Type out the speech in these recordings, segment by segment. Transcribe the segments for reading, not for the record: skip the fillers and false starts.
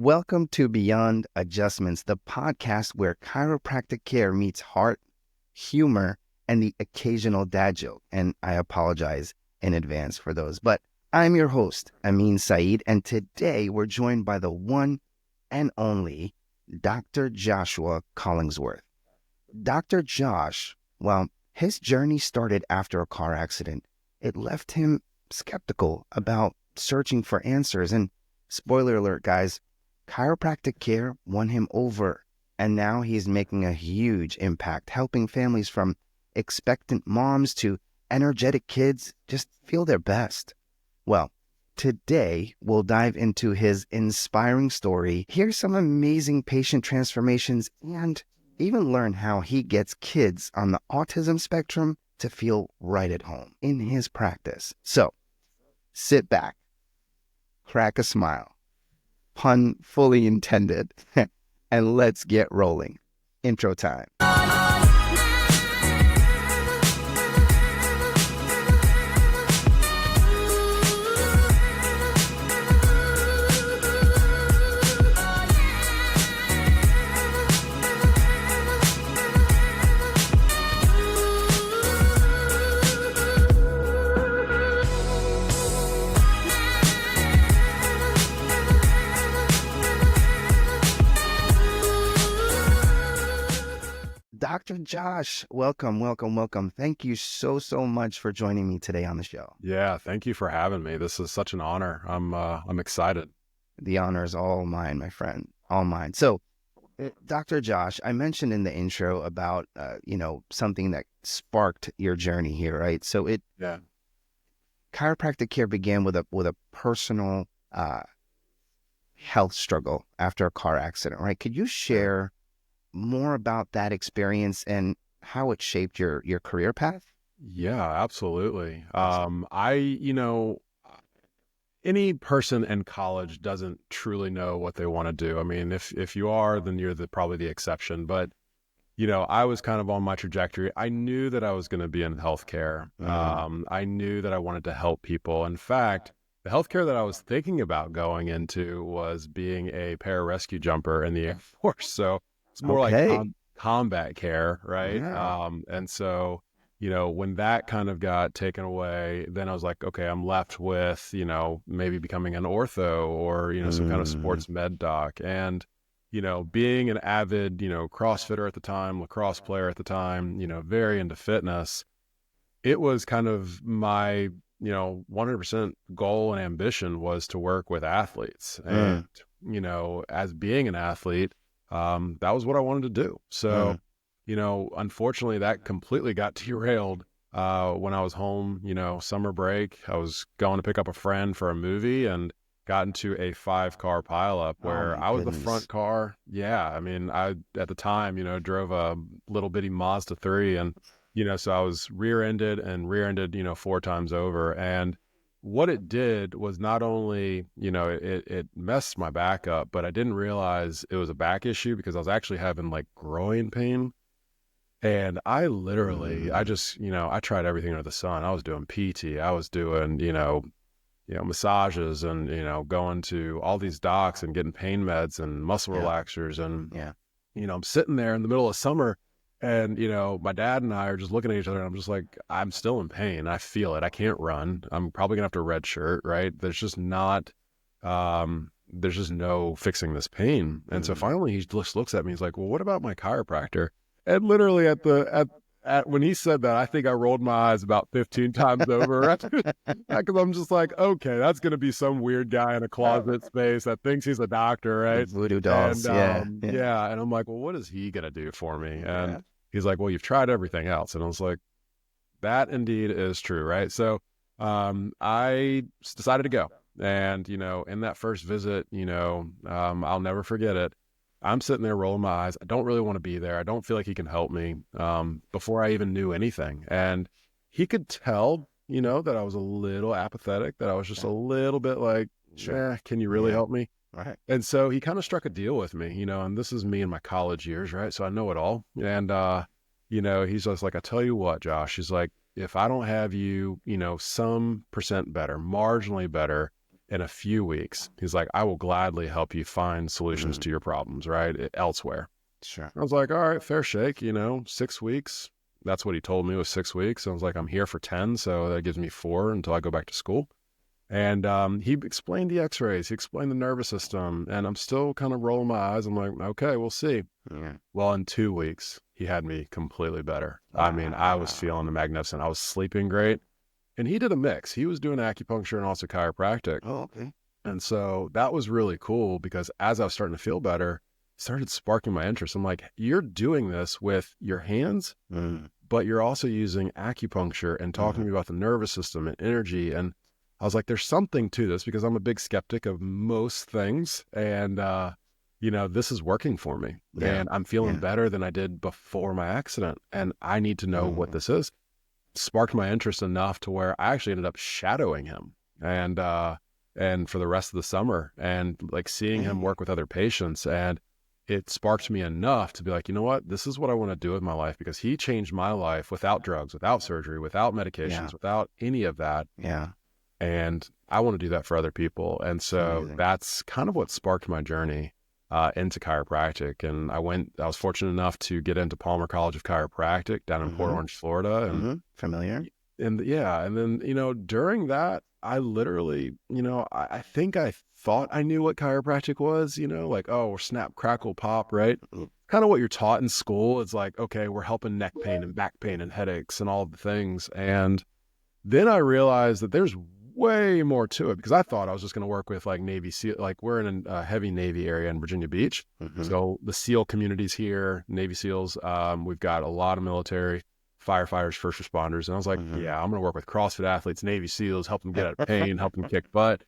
Welcome to Beyond Adjustments, the podcast where chiropractic care meets heart, humor, and the occasional dad joke. And I apologize in advance for those. But I'm your host, Amin Saeed, and today we're joined by the one and only Dr. Joshua Collingsworth. Dr. Josh, well, his journey started after a car accident. It left him skeptical about searching for answers. And spoiler alert, guys, chiropractic care won him over, and now he's making a huge impact, helping families from expectant moms to energetic kids just feel their best. Well, today we'll dive into his inspiring story, hear some amazing patient transformations, and even learn how he gets kids on the autism spectrum to feel right at home in his practice. So, sit back, crack a smile, pun fully intended, and let's get rolling. Intro time. Dr. Josh, welcome. Thank you so much for joining me today on the show. Yeah, thank you for having me. This is such an honor. I'm excited. The honor is all mine, my friend, all mine. So, Dr. Josh, I mentioned in the intro about something that sparked your journey here, right? So chiropractic care began with a personal health struggle after a car accident, right? Could you share more about that experience and how it shaped your career path? Yeah, absolutely. Any person in college doesn't truly know what they want to do. I mean, if you are, then you're probably the exception. But, I was kind of on my trajectory. I knew that I was going to be in healthcare. I knew that I wanted to help people. In fact, the healthcare that I was thinking about going into was being a pararescue jumper in the Air Force. So it's more like combat care, right? Yeah. And so, when that kind of got taken away, then I was like, okay, I'm left with, maybe becoming an ortho or, some kind of sports med doc. And, being an avid, CrossFitter at the time, lacrosse player at the time, very into fitness, it was kind of my, 100% goal and ambition was to work with athletes. And, as being an athlete, that was what I wanted to do. So, unfortunately that completely got derailed, when I was home, summer break. I was going to pick up a friend for a movie and got into a 5-car pileup where I was the front car. Yeah. I mean, I, at the time, drove a little bitty Mazda 3 and, so I was rear-ended, 4 times over. And what it did was not only, it messed my back up, but I didn't realize it was a back issue because I was actually having like groin pain. And I literally, I tried everything under the sun. I was doing PT. I was doing, massages and, going to all these docs and getting pain meds and muscle relaxers. And, I'm sitting there in the middle of summer and, my dad and I are just looking at each other and I'm just like, I'm still in pain. I feel it. I can't run. I'm probably gonna have to redshirt, right? There's just no fixing this pain. And so finally he just looks at me. He's like, well, what about my chiropractor? And literally when he said that, I think I rolled my eyes about 15 times over because I'm just like, okay, that's going to be some weird guy in a closet space that thinks he's a doctor, right? Voodoo dolls. And, yeah. And I'm like, well, what is he going to do for me? And he's like, well, you've tried everything else. And I was like, that indeed is true, right? So I decided to go. And, in that first visit, I'll never forget it. I'm sitting there rolling my eyes. I don't really want to be there. I don't feel like he can help me, before I even knew anything. And he could tell, that I was a little apathetic, that I was just a little bit like, can you really help me? Right. And so he kind of struck a deal with me, and this is me in my college years, right? So I know it all. And, he's just like, I tell you what, Josh, he's like, if I don't have you, some percent better, marginally better in a few weeks, he's like, I will gladly help you find solutions to your problems, right? Elsewhere. Sure. I was like, all right, fair shake, 6 weeks. That's what he told me was 6 weeks. I was like, I'm here for 10. So that gives me 4 until I go back to school. And he explained the x-rays, he explained the nervous system, and I'm still kind of rolling my eyes. I'm like, okay, we'll see. Yeah. Well, in 2 weeks, he had me completely better. Wow. I mean, I was feeling magnificent. I was sleeping great. And he did a mix. He was doing acupuncture and also chiropractic. Oh, okay. And so that was really cool because as I was starting to feel better, it started sparking my interest. I'm like, you're doing this with your hands, but you're also using acupuncture and talking to me about the nervous system and energy. And I was like, there's something to this because I'm a big skeptic of most things. And, this is working for me. Yeah. And I'm feeling better than I did before my accident. And I need to know what this is. Sparked my interest enough to where I actually ended up shadowing him and for the rest of the summer and like seeing him work with other patients. And it sparked me enough to be like, you know what, this is what I want to do with my life because he changed my life without drugs, without surgery, without medications, without any of that. Yeah. And I want to do that for other people. And so that's kind of what sparked my journey into chiropractic. And I was fortunate enough to get into Palmer College of Chiropractic down in Port Orange, Florida. And familiar. And then, during that, I literally, I think I thought I knew what chiropractic was, like, oh, snap, crackle, pop, right? Kind of what you're taught in school. It's like, okay, we're helping neck pain and back pain and headaches and all the things. And then I realized that there's way more to it because I thought I was just going to work with like Navy SEAL, like we're in a heavy Navy area in Virginia Beach. So the SEAL community's here, Navy SEALs. We've got a lot of military, firefighters, first responders. And I was like, yeah, I'm going to work with CrossFit athletes, Navy SEAls, help them get out of pain, help them kick butt.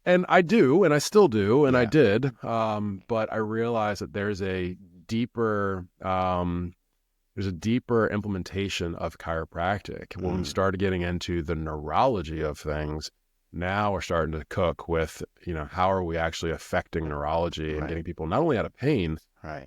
And I do, and I still do, and I did. But I realized that there's a deeper implementation of chiropractic. When we started getting into the neurology of things, now we're starting to cook with, how are we actually affecting neurology and getting people not only out of pain,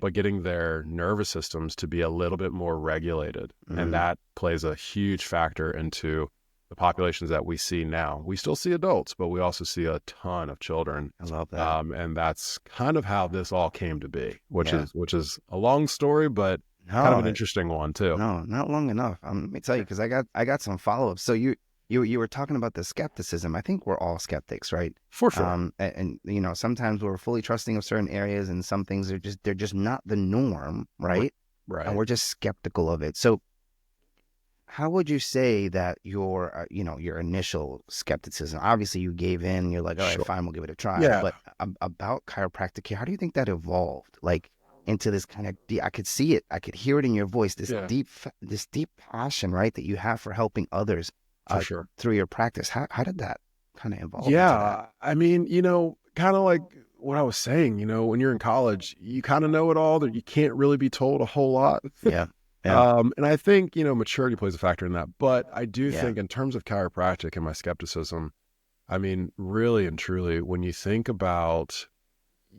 but getting their nervous systems to be a little bit more regulated. And that plays a huge factor into the populations that we see now. We still see adults, but we also see a ton of children. I love that. And that's kind of how this all came to be, which is a long story, but kind of an interesting one too. No, not long enough. Let me tell you, because I got some follow-ups. So you were talking about the skepticism. I think we're all skeptics, right? For sure. And sometimes we're fully trusting of certain areas, and some things they're just not the norm, right? Right. And we're just skeptical of it. So, how would you say that your initial skepticism? Obviously, you gave in. You're like, all right, fine, we'll give it a try. Yeah. But about chiropractic care, how do you think that evolved? Like, into this kind of I could see it, I could hear it in your voice, this deep passion, right, that you have for helping others through your practice. How did that kind of evolve? Yeah, I mean, kind of like what I was saying, when you're in college, you kind of know it all, that you can't really be told a whole lot. Yeah. And I think, maturity plays a factor in that. But I do think in terms of chiropractic and my skepticism, I mean, really and truly, when you think about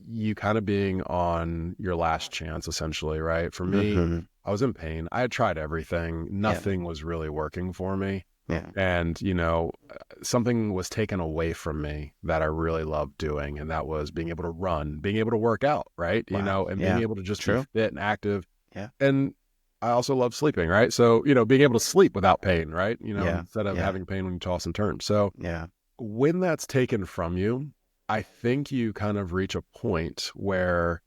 you kind of being on your last chance, essentially, right? For me, I was in pain. I had tried everything. Nothing was really working for me. Yeah. And, something was taken away from me that I really loved doing. And that was being able to run, being able to work out, right? Wow. And being able to just be fit and active. Yeah. And I also love sleeping, right? So, being able to sleep without pain, right? Instead of having pain when you toss and turn. So when that's taken from you, I think you kind of reach a point where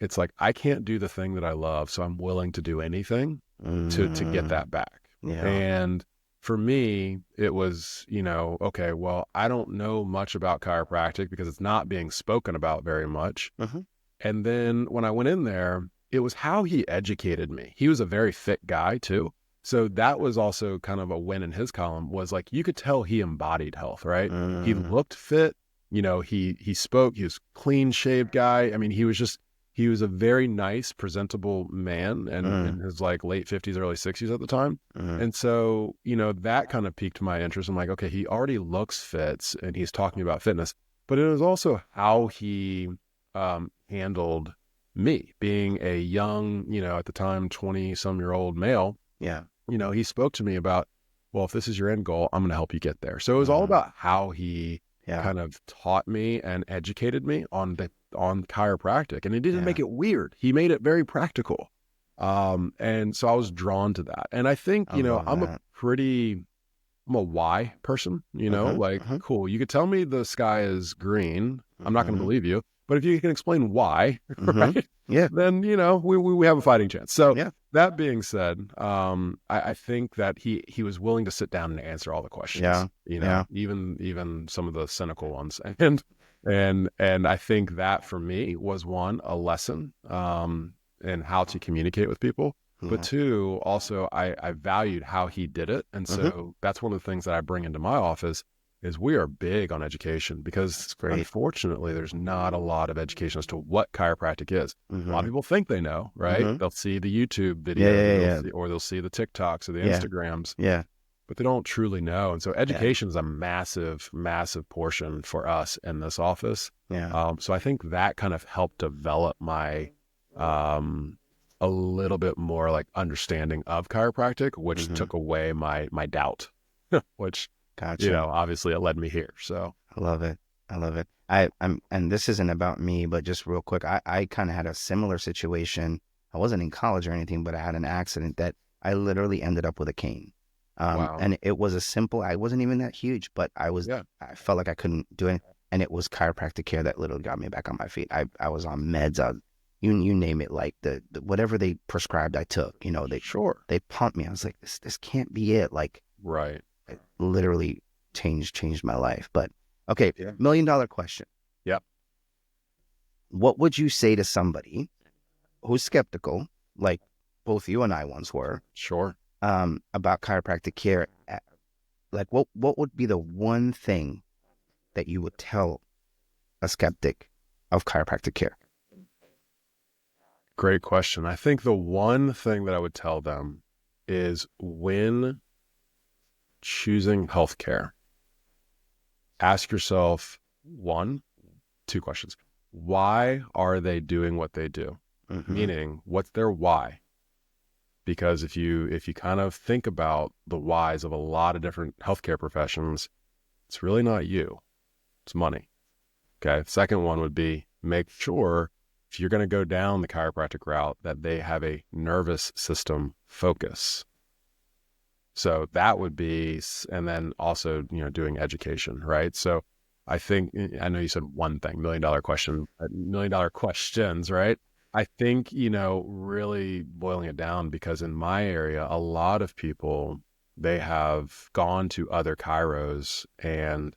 it's like, I can't do the thing that I love, so I'm willing to do anything to get that back. Yeah. And for me, it was, okay, well, I don't know much about chiropractic because it's not being spoken about very much. And then when I went in there, it was how he educated me. He was a very fit guy too. So that was also kind of a win in his column, was like, you could tell he embodied health, right? He looked fit. He spoke, he was clean shaved guy. I mean, he was a very nice, presentable man, and in his like late 50s, early 60s at the time. And so, that kind of piqued my interest. I'm like, okay, he already looks fit and he's talking about fitness, but it was also how he handled me being a young, at the time, 20-some-year-old male. Yeah. He spoke to me about, well, if this is your end goal, I'm going to help you get there. So it was all about how he kind of taught me and educated me on chiropractic, and he didn't make it weird. He made it very practical. And so I was drawn to that. And I think, I love I'm that. I'm a why person, like, cool. You could tell me the sky is green. I'm not going to believe you, but if you can explain why, right? Yeah. Then, we have a fighting chance. So Yeah. that being said, I think that he was willing to sit down and answer all the questions, even some of the cynical ones. And I think that for me was one, a lesson, in how to communicate with people. But two, also I valued how he did it. And so that's one of the things that I bring into my office is we are big on education, because unfortunately there's not a lot of education as to what chiropractic is. A lot of people think they know, right? They'll see the YouTube videos, or they'll see the TikToks or the Instagrams, but they don't truly know. And so education is a massive, massive portion for us in this office. So I think that kind of helped develop my, a little bit more like understanding of chiropractic, which took away my doubt, which, obviously it led me here. So I love it. I love it. And this isn't about me, but just real quick, I kind of had a similar situation. I wasn't in college or anything, but I had an accident that I literally ended up with a cane. Wow. And it was I wasn't even that huge, but I felt like I couldn't do it. And it was chiropractic care that literally got me back on my feet. I was on meds. You name it, like the whatever they prescribed, I took. They pumped me. I was like, this can't be it. Like, right. It literally changed my life. But okay, $1 million question. Yep. What would you say to somebody who's skeptical, like both you and I once were? Sure. About chiropractic care? Like, what would be the one thing that you would tell a skeptic of chiropractic care? Great question. I think the one thing that I would tell them is, when choosing healthcare, ask yourself two questions. Why are they doing what they do? Meaning, what's their why? Because if you kind of think about the whys of a lot of different healthcare professions, it's really not you, it's money. Okay. Second one would be, make sure, if you're going to go down the chiropractic route, that they have a nervous system focus. So that would be, and then also, doing education, right? So I think, I know you said one thing, $1 million question, $1 million questions, right? I think, really boiling it down, because in my area, a lot of people, they have gone to other chiros and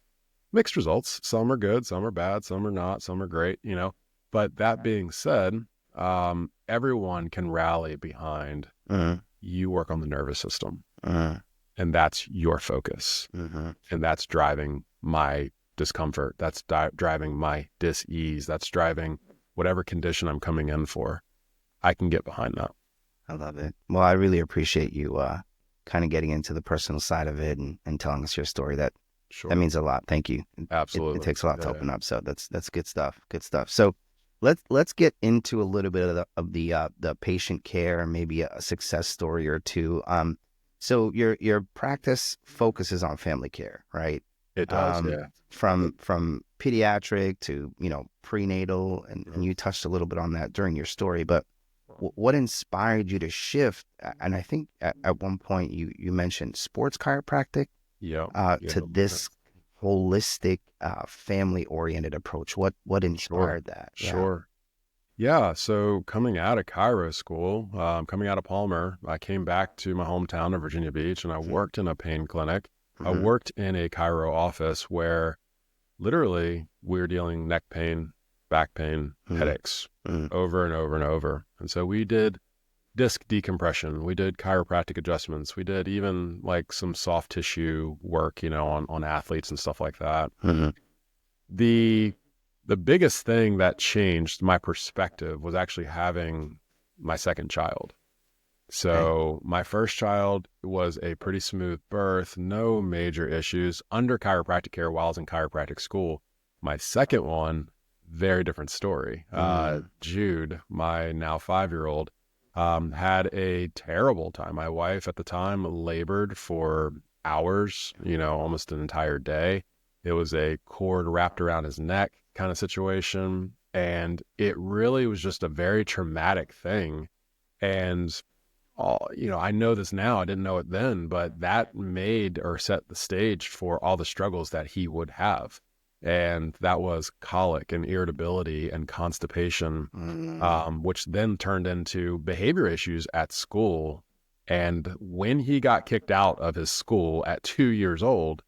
mixed results. Some are good, some are bad, some are not, some are great, But that being said, everyone can rally behind you work on the nervous system, and that's your focus, and that's driving my discomfort. That's driving my dis-ease. That's driving whatever condition I'm coming in for. I can get behind that. I love it. Well, I really appreciate you kind of getting into the personal side of it and telling us your story. That means a lot. Thank you. Absolutely. It takes a lot to open up. So that's good stuff. Good stuff. So let's get into a little bit of the patient care, and maybe a success story or two. So your practice focuses on family care, right? It does. From pediatric to prenatal, and you touched a little bit on that during your story. But what inspired you to shift? And I think at one point you mentioned sports chiropractic. To this holistic, family-oriented approach. What inspired that? Sure. Yeah. So coming out of chiro school, coming out of Palmer, I came back to my hometown of Virginia Beach, and I worked in a pain clinic. I worked in a chiro office where literally we were dealing neck pain, back pain, headaches over and over and over. And so we did disc decompression. We did chiropractic adjustments. We did even like some soft tissue work, on athletes and stuff like that. The biggest thing that changed my perspective was actually having my second child. So my first child was a pretty smooth birth, no major issues under chiropractic care while I was in chiropractic school. My second one, very different story. Jude, my now 5-year-old, had a terrible time. My wife at the time labored for hours, almost an entire day. It was a cord wrapped around his neck kind of situation. And it really was just a very traumatic thing. And I know this now, I didn't know it then, but that made or set the stage for all the struggles that he would have. And that was colic and irritability and constipation, which then turned into behavior issues at school. And when he got kicked out of his school at 2 years old,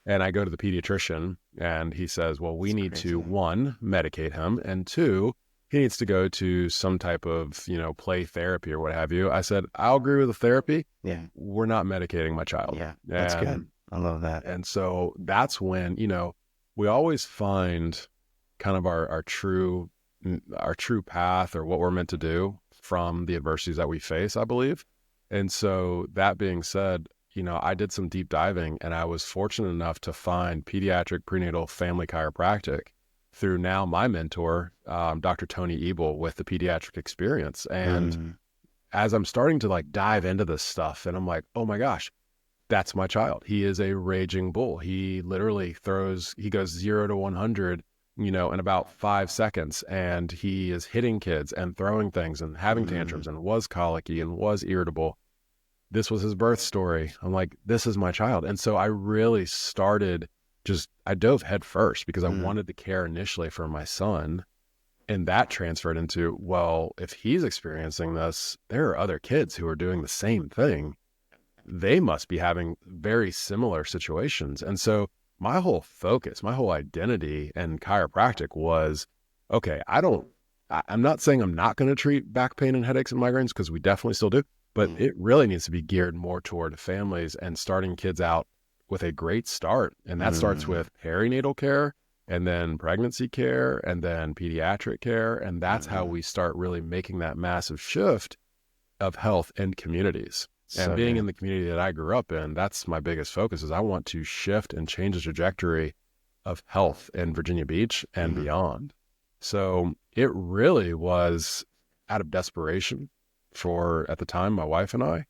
and I go to the pediatrician and he says, well, we need to, one, medicate him, and two, he needs to go to some type of, play therapy or what have you. I said, I'll agree with the therapy. Yeah. We're not medicating my child. Yeah. That's good. I love that. And so that's when, we always find kind of our true path, or what we're meant to do from the adversities that we face, I believe. And so that being said, I did some deep diving, and I was fortunate enough to find Pediatric Prenatal Family Chiropractic through now my mentor, Dr. Tony Ebel, with the pediatric experience. And as I'm starting to like dive into this stuff, and I'm like, oh my gosh, that's my child. He is a raging bull. He literally he goes 0 to 100, in about 5 seconds. And he is hitting kids and throwing things and having tantrums and was colicky and was irritable. This was his birth story. I'm like, this is my child. And so I really started I dove head first because I wanted to care initially for my son. And that transferred into, well, if he's experiencing this, there are other kids who are doing the same thing. They must be having very similar situations. And so my whole focus, my whole identity in chiropractic was, okay, I'm not saying I'm not going to treat back pain and headaches and migraines, because we definitely still do, but it really needs to be geared more toward families and starting kids out with a great start. And that starts with perinatal care, and then pregnancy care, and then pediatric care. And that's how we start really making that massive shift of health in communities. And being in the community that I grew up in, that's my biggest focus, is I want to shift and change the trajectory of health in Virginia Beach and beyond. So it really was out of desperation for, at the time, my wife and I,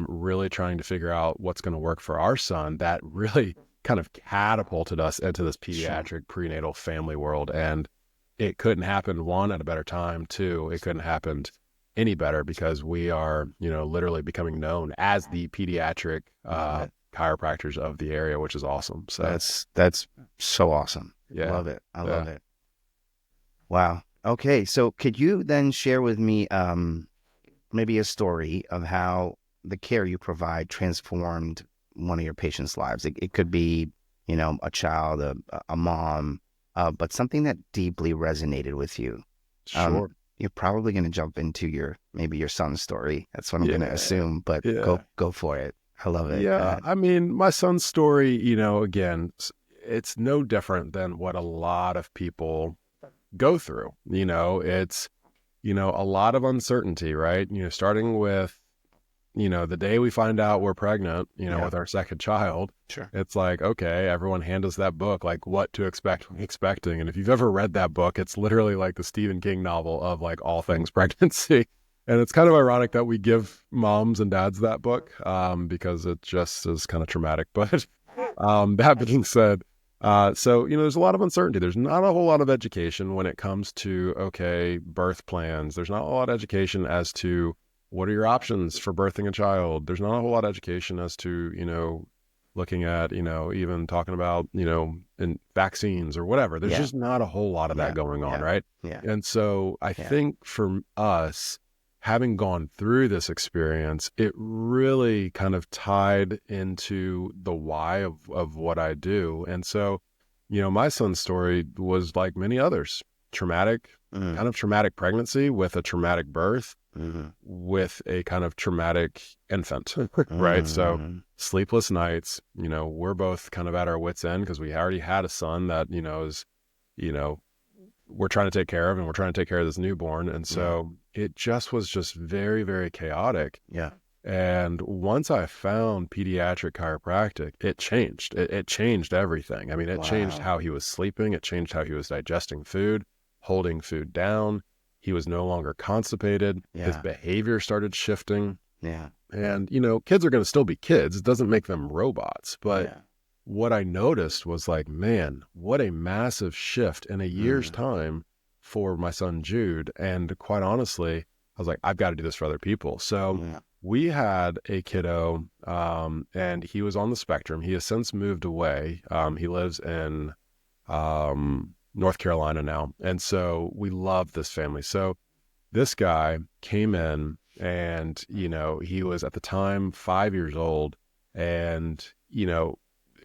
really trying to figure out what's going to work for our son, that really kind of catapulted us into this pediatric prenatal family world. And it couldn't happen, one, at a better time. Two, it couldn't happen any better because we are, literally becoming known as the pediatric chiropractors of the area, which is awesome. So that's so awesome. Yeah. Love it. I love it. Wow. Okay. So could you then share with me, maybe a story of how the care you provide transformed one of your patients' lives? It could be, a child, a mom, but something that deeply resonated with you. Sure. You're probably going to jump into your son's story. That's what I'm going to assume, but go for it. I love it. Yeah. I mean, my son's story, again, it's no different than what a lot of people go through. It's, a lot of uncertainty, right? Starting with, the day we find out we're pregnant, with our second child. Sure. It's like, okay, everyone hand us that book, like what to expecting. And if you've ever read that book, it's literally like the Stephen King novel of like all things pregnancy. And it's kind of ironic that we give moms and dads that book, because it just is kind of traumatic. But that being said, so, there's a lot of uncertainty. There's not a whole lot of education when it comes to, okay, birth plans. There's not a lot of education as to what are your options for birthing a child. There's not a whole lot of education as to, looking at, even talking about, in vaccines or whatever. There's just not a whole lot of that going on, right? Yeah. And so I think for us, having gone through this experience, it really kind of tied into the why of what I do. And so, my son's story was like many others, traumatic, kind of traumatic pregnancy with a traumatic birth, with a kind of traumatic infant, right? So sleepless nights, we're both kind of at our wits' end because we already had a son that, is, we're trying to take care of, and we're trying to take care of this newborn. And so it just was very, very chaotic. Yeah. And once I found pediatric chiropractic, it changed. It changed everything. I mean, it changed how he was sleeping. It changed how he was digesting food, holding food down. He was no longer constipated. His behavior started shifting. Yeah. And, kids are going to still be kids. It doesn't make them robots, but what I noticed was like, man, what a massive shift in a year's time for my son Jude. And quite honestly, I was like, I've got to do this for other people. So we had a kiddo, and he was on the spectrum. He has since moved away. He lives in North Carolina now. And so we love this family. So this guy came in and, you know, he was at the time 5 years old and, you know,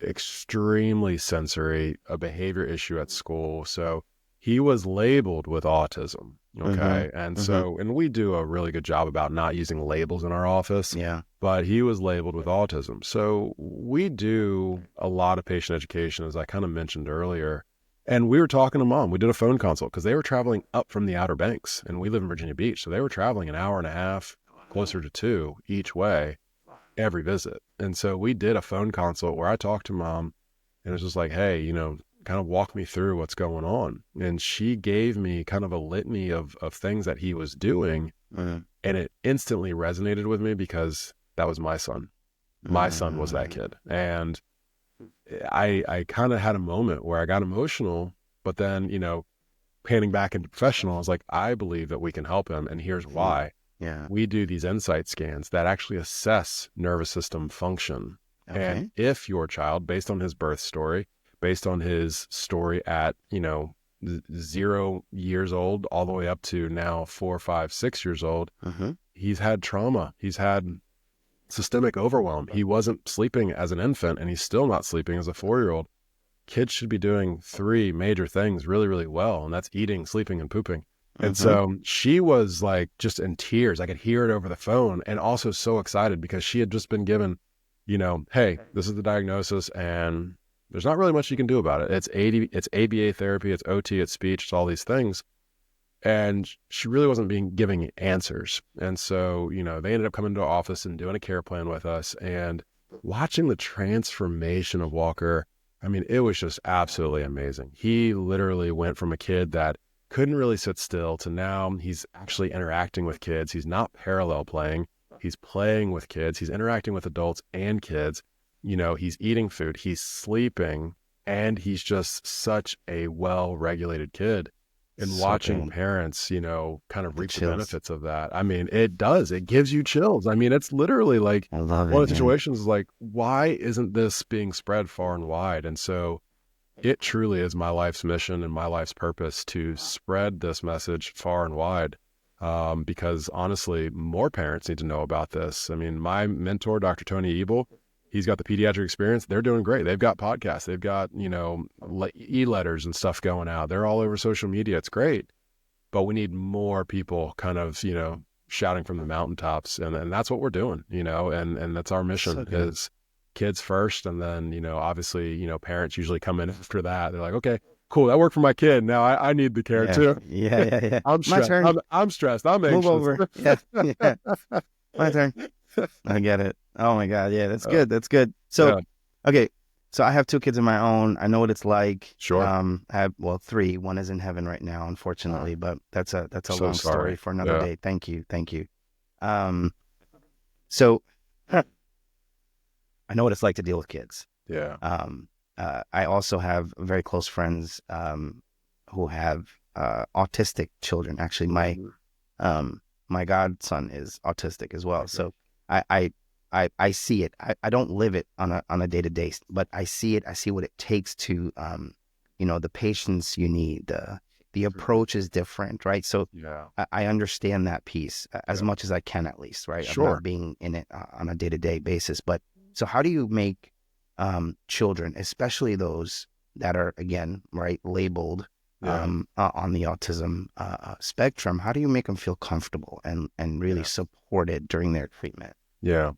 extremely sensory, a behavior issue at school. So he was labeled with autism. Okay. And so, and we do a really good job about not using labels in our office. Yeah. But he was labeled with autism. So we do a lot of patient education, as I kind of mentioned earlier. And we were talking to mom. We did a phone consult because they were traveling up from the Outer Banks and we live in Virginia Beach. So they were traveling an hour and a half, closer to 2 each way, every visit. And so we did a phone consult where I talked to mom and it was just like, hey, you know, kind of walk me through what's going on. And she gave me kind of a litany of things that he was doing. And it instantly resonated with me because that was my son. My son was that kid. And I kind of had a moment where I got emotional, but then, you know, panning back into professional, I was like, I believe that we can help him. And here's why. Yeah. We do these insight scans that actually assess nervous system function. Okay. And if your child, based on his birth story, based on his story at, you know, 0 years old, all the way up to now 4, 5, 6 years old, he's had trauma. He's had systemic overwhelm. He wasn't sleeping as an infant and he's still not sleeping as a 4-year-old. Kids should be doing 3 major things really, really well. And that's eating, sleeping, and pooping. And so she was like just in tears. I could hear it over the phone and also so excited because she had just been given, you know, hey, this is the diagnosis and there's not really much you can do about it. It's ABA therapy, it's OT, it's speech, it's all these things. And she really wasn't giving answers. And so, you know, they ended up coming to our office and doing a care plan with us and watching the transformation of Walker. I mean, it was just absolutely amazing. He literally went from a kid that couldn't really sit still to now he's actually interacting with kids. He's not parallel playing. He's playing with kids. He's interacting with adults and kids. You know, he's eating food, he's sleeping, and he's just such a well-regulated kid. And watching parents, you know, kind of reap the benefits of that. I mean, it does. It gives you chills. I mean, it's literally like one of the situations is like, why isn't this being spread far and wide? And so it truly is my life's mission and my life's purpose to spread this message far and wide. Because honestly, more parents need to know about this. I mean, my mentor, Dr. Tony Ebel, he's got the pediatric experience. They're doing great. They've got podcasts. They've got, you know, e-letters and stuff going out. They're all over social media. It's great. But we need more people kind of, you know, shouting from the mountaintops. And that's what we're doing, you know, and that's our mission is kids first. And then, you know, obviously, you know, parents usually come in after that. They're like, okay, cool. That worked for my kid. Now I need the care too. Yeah. I'm stressed. My turn. I'm stressed. I'm anxious. Move over. Yeah. My turn. I get it. Oh my God. Yeah, that's good. That's good. So, okay. So I have 2 kids of my own. I know what it's like. Sure. I have 3. One is in heaven right now, unfortunately, but that's a long story for another day. Thank you. So I know what it's like to deal with kids. Yeah. I also have very close friends who have autistic children. Actually, my godson is autistic as well. So I see it. I don't live it on a day-to-day, but I see it. I see what it takes to, you know, the patience you need. The approach is different, right? So I understand that piece as much as I can, at least, right? Sure. I'm not being in it on a day-to-day basis. But so how do you make children, especially those that are, again, right, labeled on the autism spectrum, how do you make them feel comfortable and really supported during their treatment? Yeah.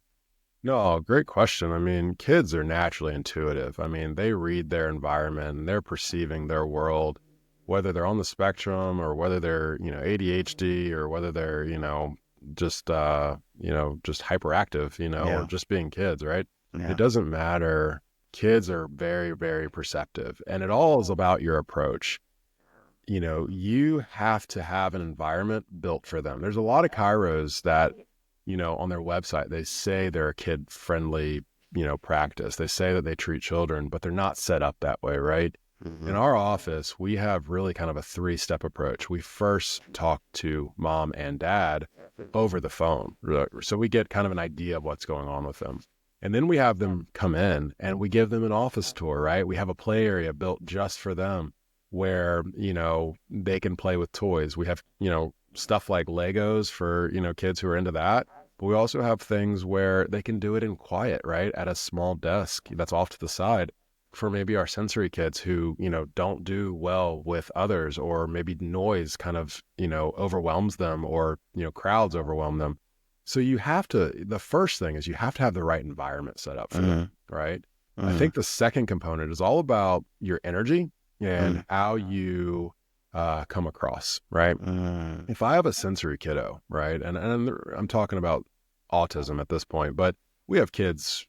No, great question. I mean, kids are naturally intuitive. I mean, they read their environment and they're perceiving their world, whether they're on the spectrum or whether they're, you know, ADHD or whether they're, you know, just hyperactive, you know, or just being kids, right? It doesn't matter. Kids are very, very perceptive, and it all is about your approach. You know, you have to have an environment built for them. There's a lot of chiros that, you know, on their website, they say they're a kid-friendly practice. They say that they treat children, but they're not set up that way, right? Mm-hmm. In our office, we have really kind of a 3-step approach. We first talk to mom and dad over the phone. So we get kind of an idea of what's going on with them. And then we have them come in and we give them an office tour, right? We have a play area built just for them where, they can play with toys. We have, stuff like Legos for, kids who are into that. But we also have things where they can do it in quiet, right? At a small desk that's off to the side for maybe our sensory kids who, don't do well with others, or maybe noise kind of, overwhelms them, or, crowds overwhelm them. So the first thing is you have to have the right environment set up for them, right? I think the second component is all about your energy and how you come across, right? If I have a sensory kiddo, right, and I'm talking about autism at this point, but we have kids,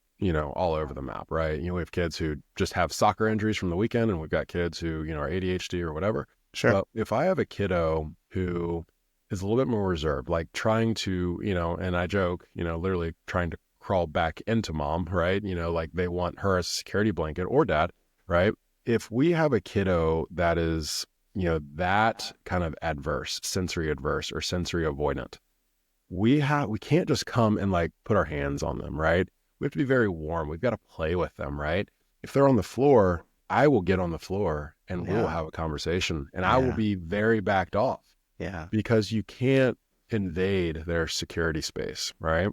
all over the map, right? We have kids who just have soccer injuries from the weekend, and we've got kids who, are ADHD or whatever. Sure. But if I have a kiddo who is a little bit more reserved, like trying to, and I joke, literally trying to crawl back into mom, right? Like they want her as a security blanket, or dad, right? If we have a kiddo that is, that kind of sensory adverse or sensory avoidant, we can't just come and like put our hands on them, right? We have to be very warm. We've got to play with them, right? If they're on the floor, I will get on the floor and we'll have a conversation, and I will be very backed off. Yeah. Because you can't invade their security space, right?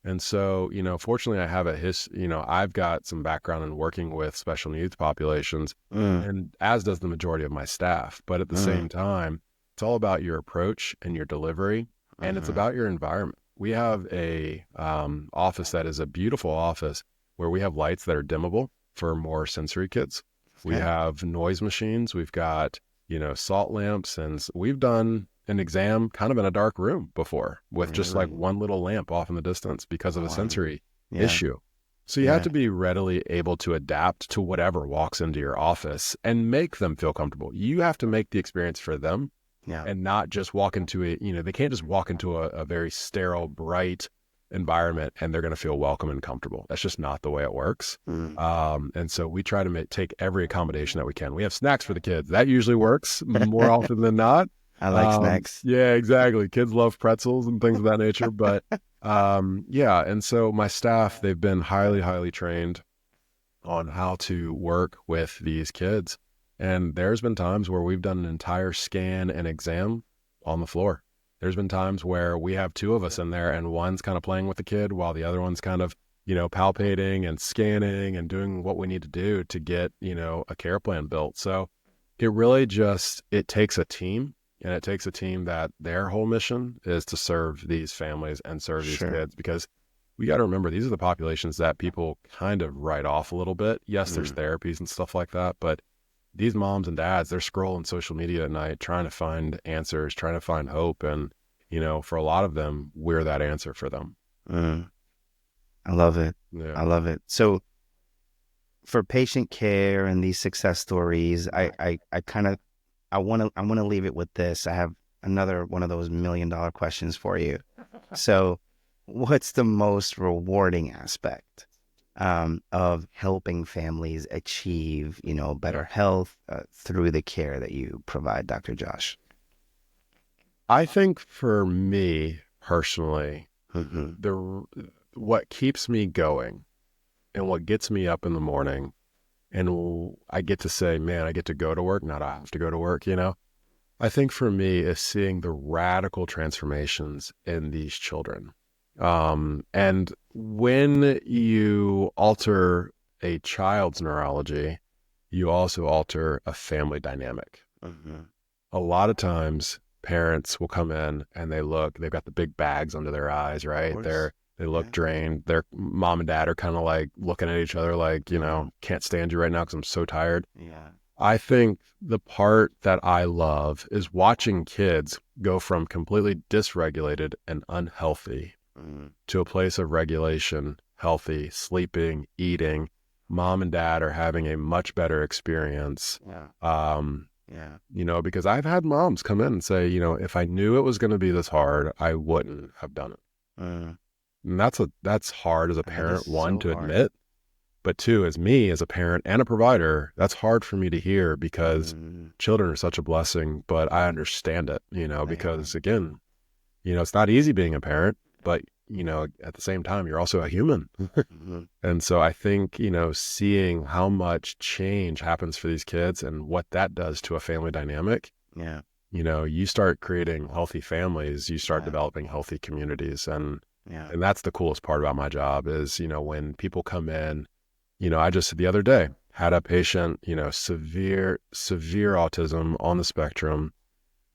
And so, fortunately I have I've got some background in working with special needs populations, and as does the majority of my staff. But at the same time, it's all about your approach and your delivery, and it's about your environment. We have a office that is a beautiful office where we have lights that are dimmable for more sensory kids. Okay. We have noise machines. We've got, salt lamps, and we've done an exam kind of in a dark room before with just like one little lamp off in the distance because of a sensory issue. So you have to be readily able to adapt to whatever walks into your office and make them feel comfortable. You have to make the experience for them. And not just walk into it. They can't just walk into a very sterile, bright environment and they're going to feel welcome and comfortable. That's just not the way it works. And so we try to take every accommodation that we can. We have snacks for the kids. That usually works more often than not. I like snacks. Yeah, exactly. Kids love pretzels and things of that nature. But and so my staff, they've been highly, highly trained on how to work with these kids. And there's been times where we've done an entire scan and exam on the floor. There's been times where we have 2 of us in there and one's kind of playing with the kid while the other one's kind of, palpating and scanning and doing what we need to do to get, a care plan built. So it really it takes a team, and it takes a team that their whole mission is to serve these families and serve these kids, because we got to remember, these are the populations that people kind of write off a little bit. Yes, there's therapies and stuff like that, but these moms and dads, they're scrolling social media at night, trying to find answers, trying to find hope. And, for a lot of them, we're that answer for them. I love it. Yeah. I love it. So for patient care and these success stories, I want to leave it with this. I have another one of those $1 million questions for you. So what's the most rewarding aspect of helping families achieve, better health through the care that you provide, Dr. Josh? I think for me personally, what keeps me going and what gets me up in the morning, and I get to say, man, I get to go to work, not I have to go to work, I think for me is seeing the radical transformations in these children. And when you alter a child's neurology, you also alter a family dynamic. A lot of times parents will come in and they've got the big bags under their eyes, right? They look drained. Their mom and dad are kind of like looking at each other like, can't stand you right now because I'm so tired. Yeah. I think the part that I love is watching kids go from completely dysregulated and unhealthy to a place of regulation, healthy, sleeping, eating. Mom and dad are having a much better experience. Because I've had moms come in and say, if I knew it was going to be this hard, I wouldn't have done it. And that's hard as a parent, to admit. But two, as me, as a parent and a provider, that's hard for me to hear because children are such a blessing, but I understand it, because again, it's not easy being a parent, but at the same time, you're also a human. And so I think, seeing how much change happens for these kids and what that does to a family dynamic, you start creating healthy families, you start developing healthy communities. And that's the coolest part about my job is, when people come in, I just, the other day had a patient, severe autism on the spectrum.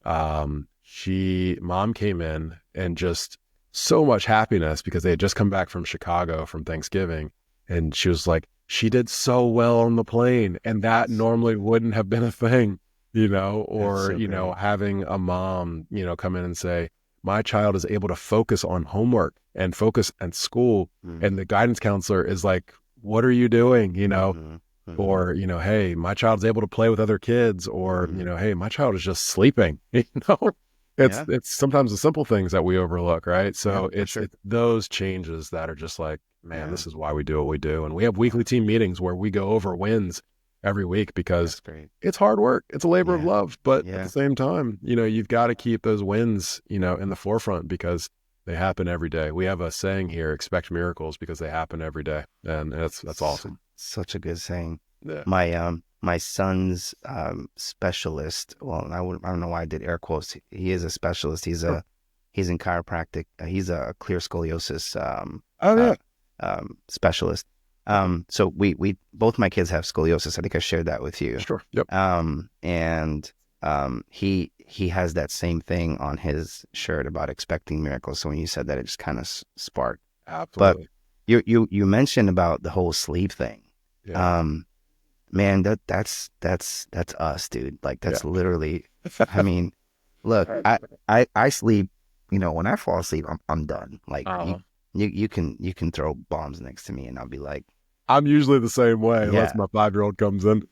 Mom came in and just so much happiness because they had just come back from Chicago from Thanksgiving. And she was like, she did so well on the plane. And that normally wouldn't have been a thing, or, so having a mom, come in and say, my child is able to focus on homework and focus on school. And the guidance counselor is like, what are you doing? Or, hey, my child's able to play with other kids, or, hey, my child is just sleeping, It's sometimes the simple things that we overlook, right? So it's those changes that are just like, man, this is why we do what we do. And we have weekly team meetings where we go over wins every week because it's hard work. It's a labor of love. But at the same time, you've got to keep those wins, in the forefront because they happen every day. We have a saying here, expect miracles because they happen every day. And that's awesome. Such a good saying. Yeah. My son's specialist. Well, I don't know why I did air quotes. He is a specialist. He's in chiropractic. He's a clear scoliosis specialist. So we both my kids have scoliosis. I think I shared that with you. Sure. Yep. And he has that same thing on his shirt about expecting miracles. So when you said that, it just kind of sparked. Absolutely. But you mentioned about the whole sleep thing. Yeah. Man, that's us, dude. Like that's literally, I mean, look, I sleep, when I fall asleep, I'm done. Like you can throw bombs next to me and I'll be like, I'm usually the same way unless my 5-year-old comes in.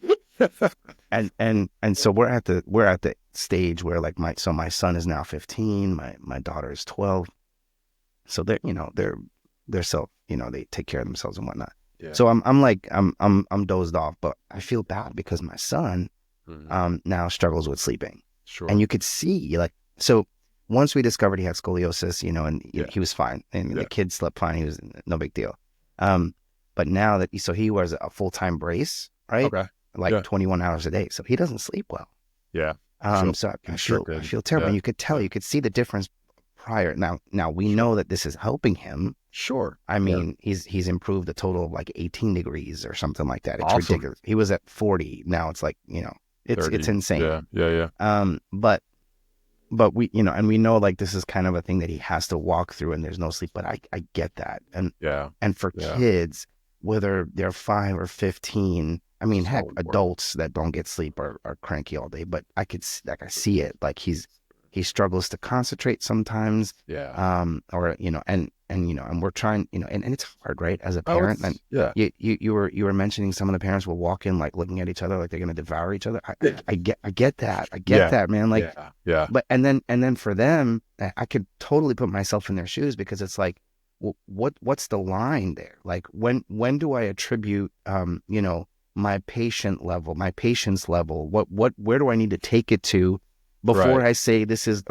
and so we're at the stage where like my son is now 15, my daughter is 12. So they're self, they take care of themselves and whatnot. Yeah. So I'm dozed off, but I feel bad because my son now struggles with sleeping. Sure. And you could see so once we discovered he had scoliosis, and he was fine, and the kid slept fine. He was no big deal. But now that he wears a full-time brace, right? Okay. 21 hours a day, so he doesn't sleep well. Yeah. So I feel terrible. And you could tell, you could see the difference prior. Now we know that this is helping him. Sure. I mean, he's improved a total of like 18 degrees or something like that. It's awesome. Ridiculous. He was at 40. Now it's like, it's insane. Yeah. But we, and we know like this is kind of a thing that he has to walk through and there's no sleep, but I get that. And for kids, whether they're 5 or 15, I mean, heck, adults that don't get sleep are cranky all day, but I see it. Like he struggles to concentrate sometimes. Yeah. Or, and we're trying, and it's hard, right? As a parent. You were mentioning some of the parents will walk in, like looking at each other, like they're going to devour each other. I get that. I get that, man. Like, but, and then for them, I could totally put myself in their shoes because it's like, well, what's the line there? Like when do I attribute, my patience level, where do I need to take it to before I say this is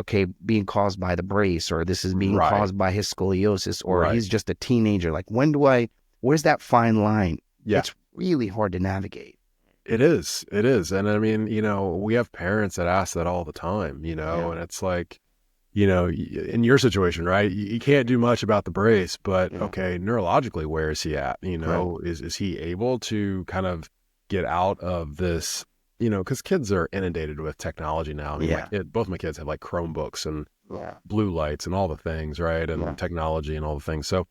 being caused by the brace, or this is being caused by his scoliosis, or he's just a teenager? Like where's that fine line? Yeah. It's really hard to navigate. It is. And I mean, we have parents that ask that all the time, and it's like, in your situation, right? You can't do much about the brace, but neurologically, where is he at? Is he able to kind of get out of this, because kids are inundated with technology now. I mean, both my kids have like Chromebooks and blue lights and all the things, right? And technology and all the things. So,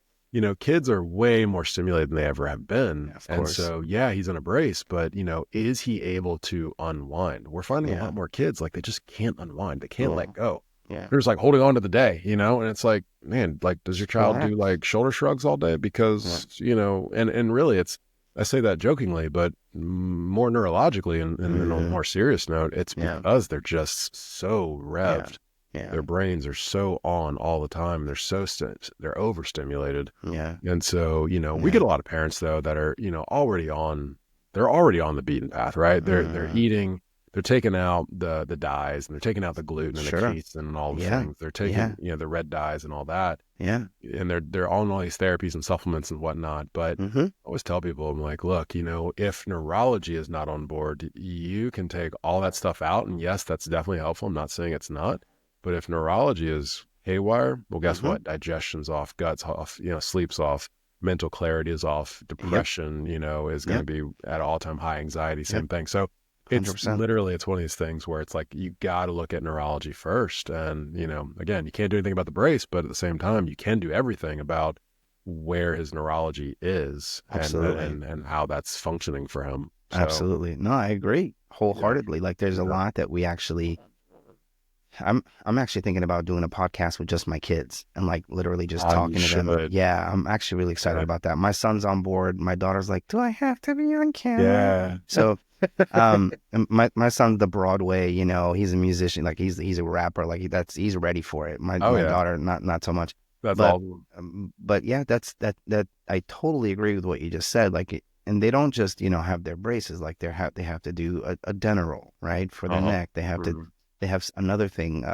kids are way more stimulated than they ever have been. Of course. So, he's in a brace, but, is he able to unwind? We're finding a lot more kids, like they just can't unwind. They can't let go. Yeah. They're just like holding on to the day, and it's like, man, like, does your child do like shoulder shrugs all day? Because, and really I say that jokingly, but more neurologically and on a more serious note, it's because they're just so revved. their brains are so on all the time. They're they're overstimulated. Yeah. And so, we Yeah. get a lot of parents though that are, they're already on the beaten path, right? They're eating, they're taking out the dyes, and they're taking out the gluten and the Sure. casein and all the Yeah. things. They're taking, the red dyes and all that. Yeah. And they're on all these therapies and supplements and whatnot. But Mm-hmm. I always tell people, I'm like, look, if neurology is not on board, you can take all that stuff out. And yes, that's definitely helpful. I'm not saying it's not. But if neurology is haywire, well, guess what? Digestion's off, guts off, sleep's off, mental clarity is off, depression, is going to be at all-time high, anxiety, same thing. So it's 100%. literally, it's one of these things where it's like, you got to look at neurology first. And, again, you can't do anything about the brace, but at the same time, you can do everything about where his neurology is and how that's functioning for him. So, Absolutely. No, I agree wholeheartedly. Like there's a lot that we actually, I'm actually thinking about doing a podcast with just my kids and like literally just talking to them. Yeah, I'm actually really excited about that. My son's on board. My daughter's like, do I have to be on camera? Yeah. So and my son's the Broadway, he's a musician, like he's a rapper, like he's ready for it. My daughter not so much. That's but, awesome. But yeah, that I totally agree with what you just said. Like and they don't just, have their braces, like they have to do a Denerol, right? For their neck. They have to they have another thing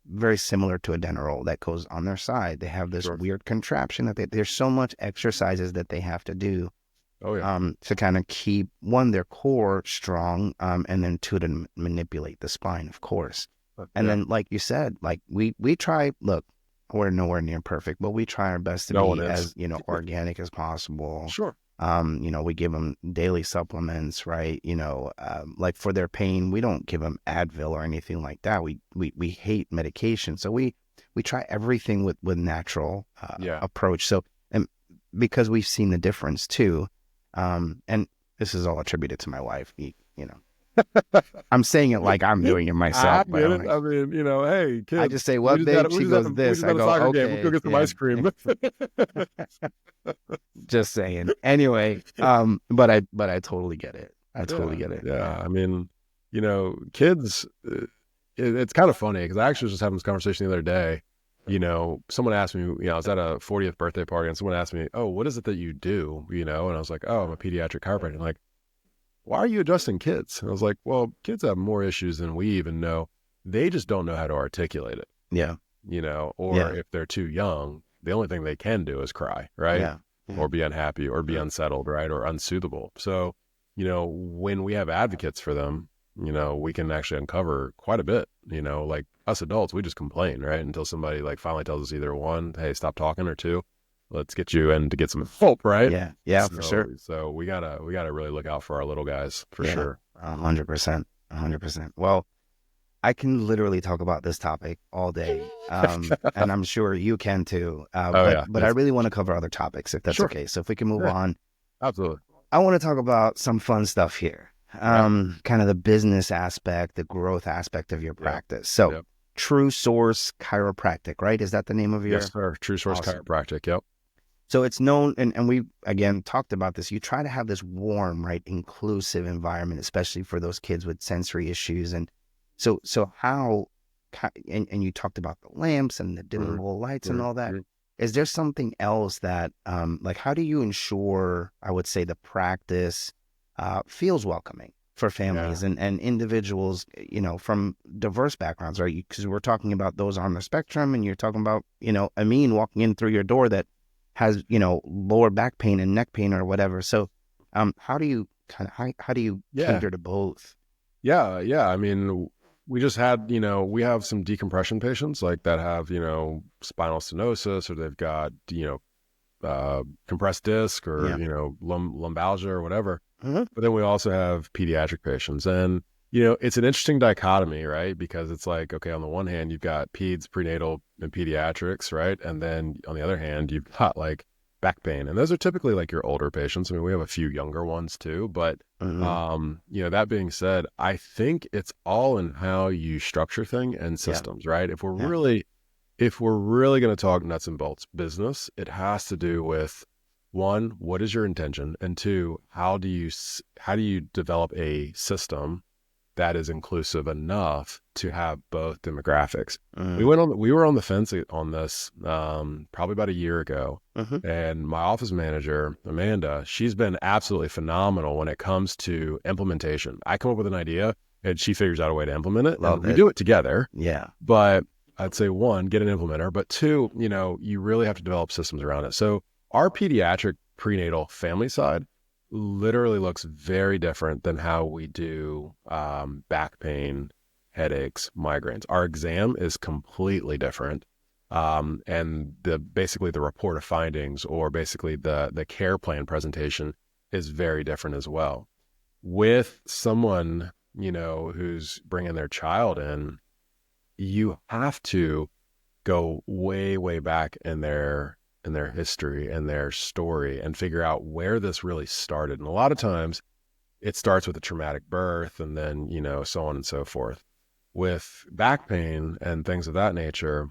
very similar to a Denerol that goes on their side. They have this weird contraption that there's so much exercises that they have to do to kind of keep their core strong, and then to manipulate the spine, of course. And then, like you said, like we try, look, we're nowhere near perfect, but we try our best to be as, organic as possible. Sure. We give them daily supplements, right? Like for their pain, we don't give them Advil or anything like that. We hate medication. So we try everything with natural approach. So, and because we've seen the difference too, and this is all attributed to my wife, I'm saying it like I'm doing it myself. I mean, hey, kids. I just say, well, babe, she goes this. I go, okay. Let's go get some ice cream. Just saying. Anyway, but I totally get it. I totally get it. Yeah. I mean, kids, it's kind of funny because I actually was just having this conversation the other day. Someone asked me, I was at a 40th birthday party and someone asked me, oh, what is it that you do? And I was like, oh, I'm a pediatric chiropractor. Like, why are you adjusting kids? And I was like, well, kids have more issues than we even know. They just don't know how to articulate it. Yeah. If they're too young, the only thing they can do is cry, right? Yeah. Or be unhappy or be unsettled, right? Or unsoothable. So, when we have advocates for them, we can actually uncover quite a bit. Like us adults, we just complain, right? Until somebody like finally tells us either one, hey, stop talking, or two, let's get you in to get some help, right? Yeah, for sure. So we gotta really look out for our little guys for sure. 100%. Well, I can literally talk about this topic all day, and I'm sure you can too. But I really want to cover other topics if that's okay. So if we can move on. Absolutely. I want to talk about some fun stuff here. Kind of the business aspect, the growth aspect of your practice. So True Source Chiropractic, right? Is that the name of your? Yes, sir. True Source Chiropractic. Yep. So it's known, and we, again, talked about this. You try to have this warm, right, inclusive environment, especially for those kids with sensory issues. And so how, and you talked about the lamps and the dimmable lights and all that. Is there something else that, like, how do you ensure, I would say, the practice feels welcoming for families and individuals, from diverse backgrounds, right? Because we're talking about those on the spectrum, and you're talking about, Amin walking in through your door that has, lower back pain and neck pain or whatever. So how do you how do you cater to both? Yeah. I mean, we just had, we have some decompression patients like that have, spinal stenosis, or they've got, compressed disc or, lumbalgia or whatever. But then we also have pediatric patients, and, it's an interesting dichotomy, right? Because it's like, okay, on the one hand, you've got peds, prenatal, and pediatrics, right? And then on the other hand, you've got like back pain. And those are typically like your older patients. I mean, we have a few younger ones too, but, that being said, I think it's all in how you structure thing and systems, right? If we're really going to talk nuts and bolts business, it has to do with, one, what is your intention? And two, how do you develop a system that is inclusive enough to have both demographics. Mm. We were on the fence on this probably about a year ago, Mm-hmm. and my office manager, Amanda, she's been absolutely phenomenal when it comes to implementation. I come up with an idea and she figures out a way to implement it, Love and we it. do it together. Yeah. But I'd say one, get an implementer, but two, you really have to develop systems around it. So our pediatric prenatal family side literally looks very different than how we do back pain, headaches, migraines. Our exam is completely different. And basically the report of findings, or basically the care plan presentation, is very different as well. With someone, who's bringing their child in, you have to go way, way back in their history and their story and figure out where this really started. And a lot of times it starts with a traumatic birth and then, so on and so forth. With back pain and things of that nature,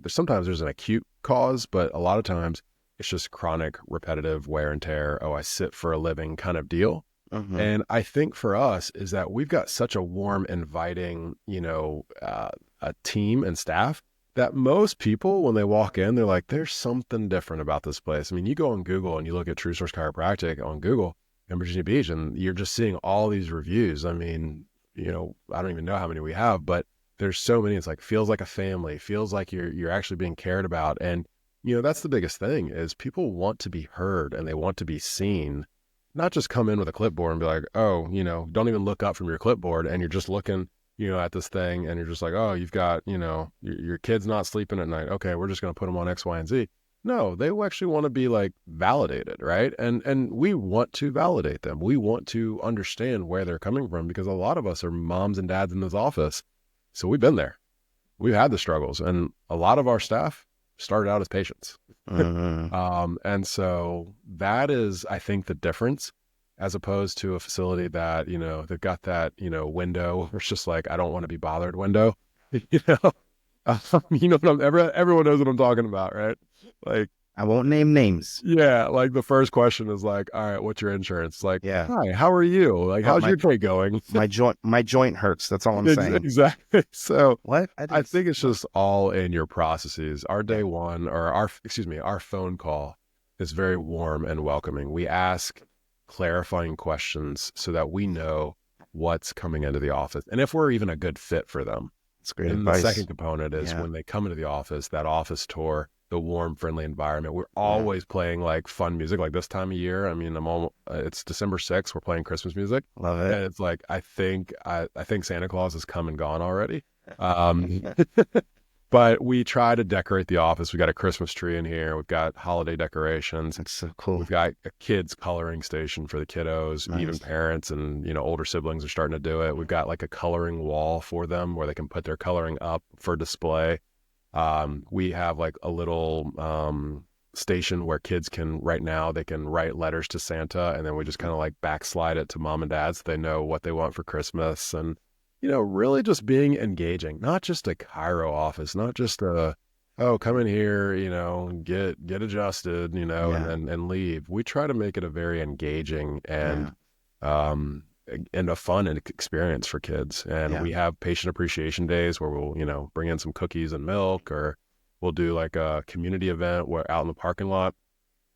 sometimes there's an acute cause, but a lot of times it's just chronic, repetitive wear and tear. Oh, I sit for a living kind of deal. Mm-hmm. And I think for us is that we've got such a warm, inviting, a team and staff that most people, when they walk in, they're like, there's something different about this place. I mean, you go on Google and you look at True Source Chiropractic on Google in Virginia Beach, and you're just seeing all these reviews. I mean, I don't even know how many we have, but there's so many. It's like, feels like a family, feels like you're actually being cared about. And, that's the biggest thing is people want to be heard and they want to be seen, not just come in with a clipboard and be like, oh, don't even look up from your clipboard and you're just looking, at this thing and you're just like, oh, you've got, your kid's not sleeping at night. Okay, we're just going to put them on X, Y, and Z. No, they actually want to be like validated, right? And we want to validate them. We want to understand where they're coming from, because a lot of us are moms and dads in this office. So we've been there. We've had the struggles, and a lot of our staff started out as patients. Mm-hmm. And so that is, I think, the difference, as opposed to a facility that, they've got that, window. It's just like, I don't want to be bothered window, everyone knows what I'm talking about, right? Like, I won't name names. yeah, like the first question is like, all right, what's your insurance? Like, Yeah. hi, how are you? Like, how's your day going? My joint hurts. That's all I'm saying. Exactly. So What? I think it's just all in your processes. Our day one, or our phone call is very warm and welcoming. We ask clarifying questions so that we know what's coming into the office and if we're even a good fit for them. That's great And advice. the second component is when they come into the office, that office tour, the warm, friendly environment. We're always playing like fun music, like this time of year. I mean, it's December 6th. We're playing Christmas music. Love it. And it's like, I think Santa Claus has come and gone already. But we try to decorate the office. We got a Christmas tree in here. We've got holiday decorations. That's so cool. We've got a kids coloring station for the kiddos. Nice. Even parents and, older siblings are starting to do it. We've got like a coloring wall for them where they can put their coloring up for display. We have like a little station where kids they can write letters to Santa, and then we just kind of like backslide it to mom and dad so they know what they want for Christmas. And really just being engaging, not just a chiro office, not just come in here, get adjusted, and leave. We try to make it a very engaging and a fun experience for kids. And we have patient appreciation days where we'll, bring in some cookies and milk, or we'll do like a community event out in the parking lot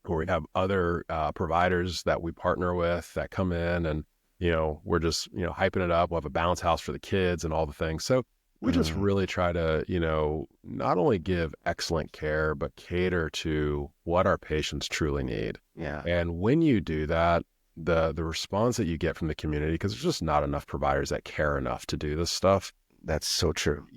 where we have other providers that we partner with that come in, and we're just, hyping it up. We'll have a bounce house for the kids and all the things. So we just really try to, not only give excellent care, but cater to what our patients truly need. Yeah. And when you do that, the response that you get from the community, because there's just not enough providers that care enough to do this stuff. That's so true.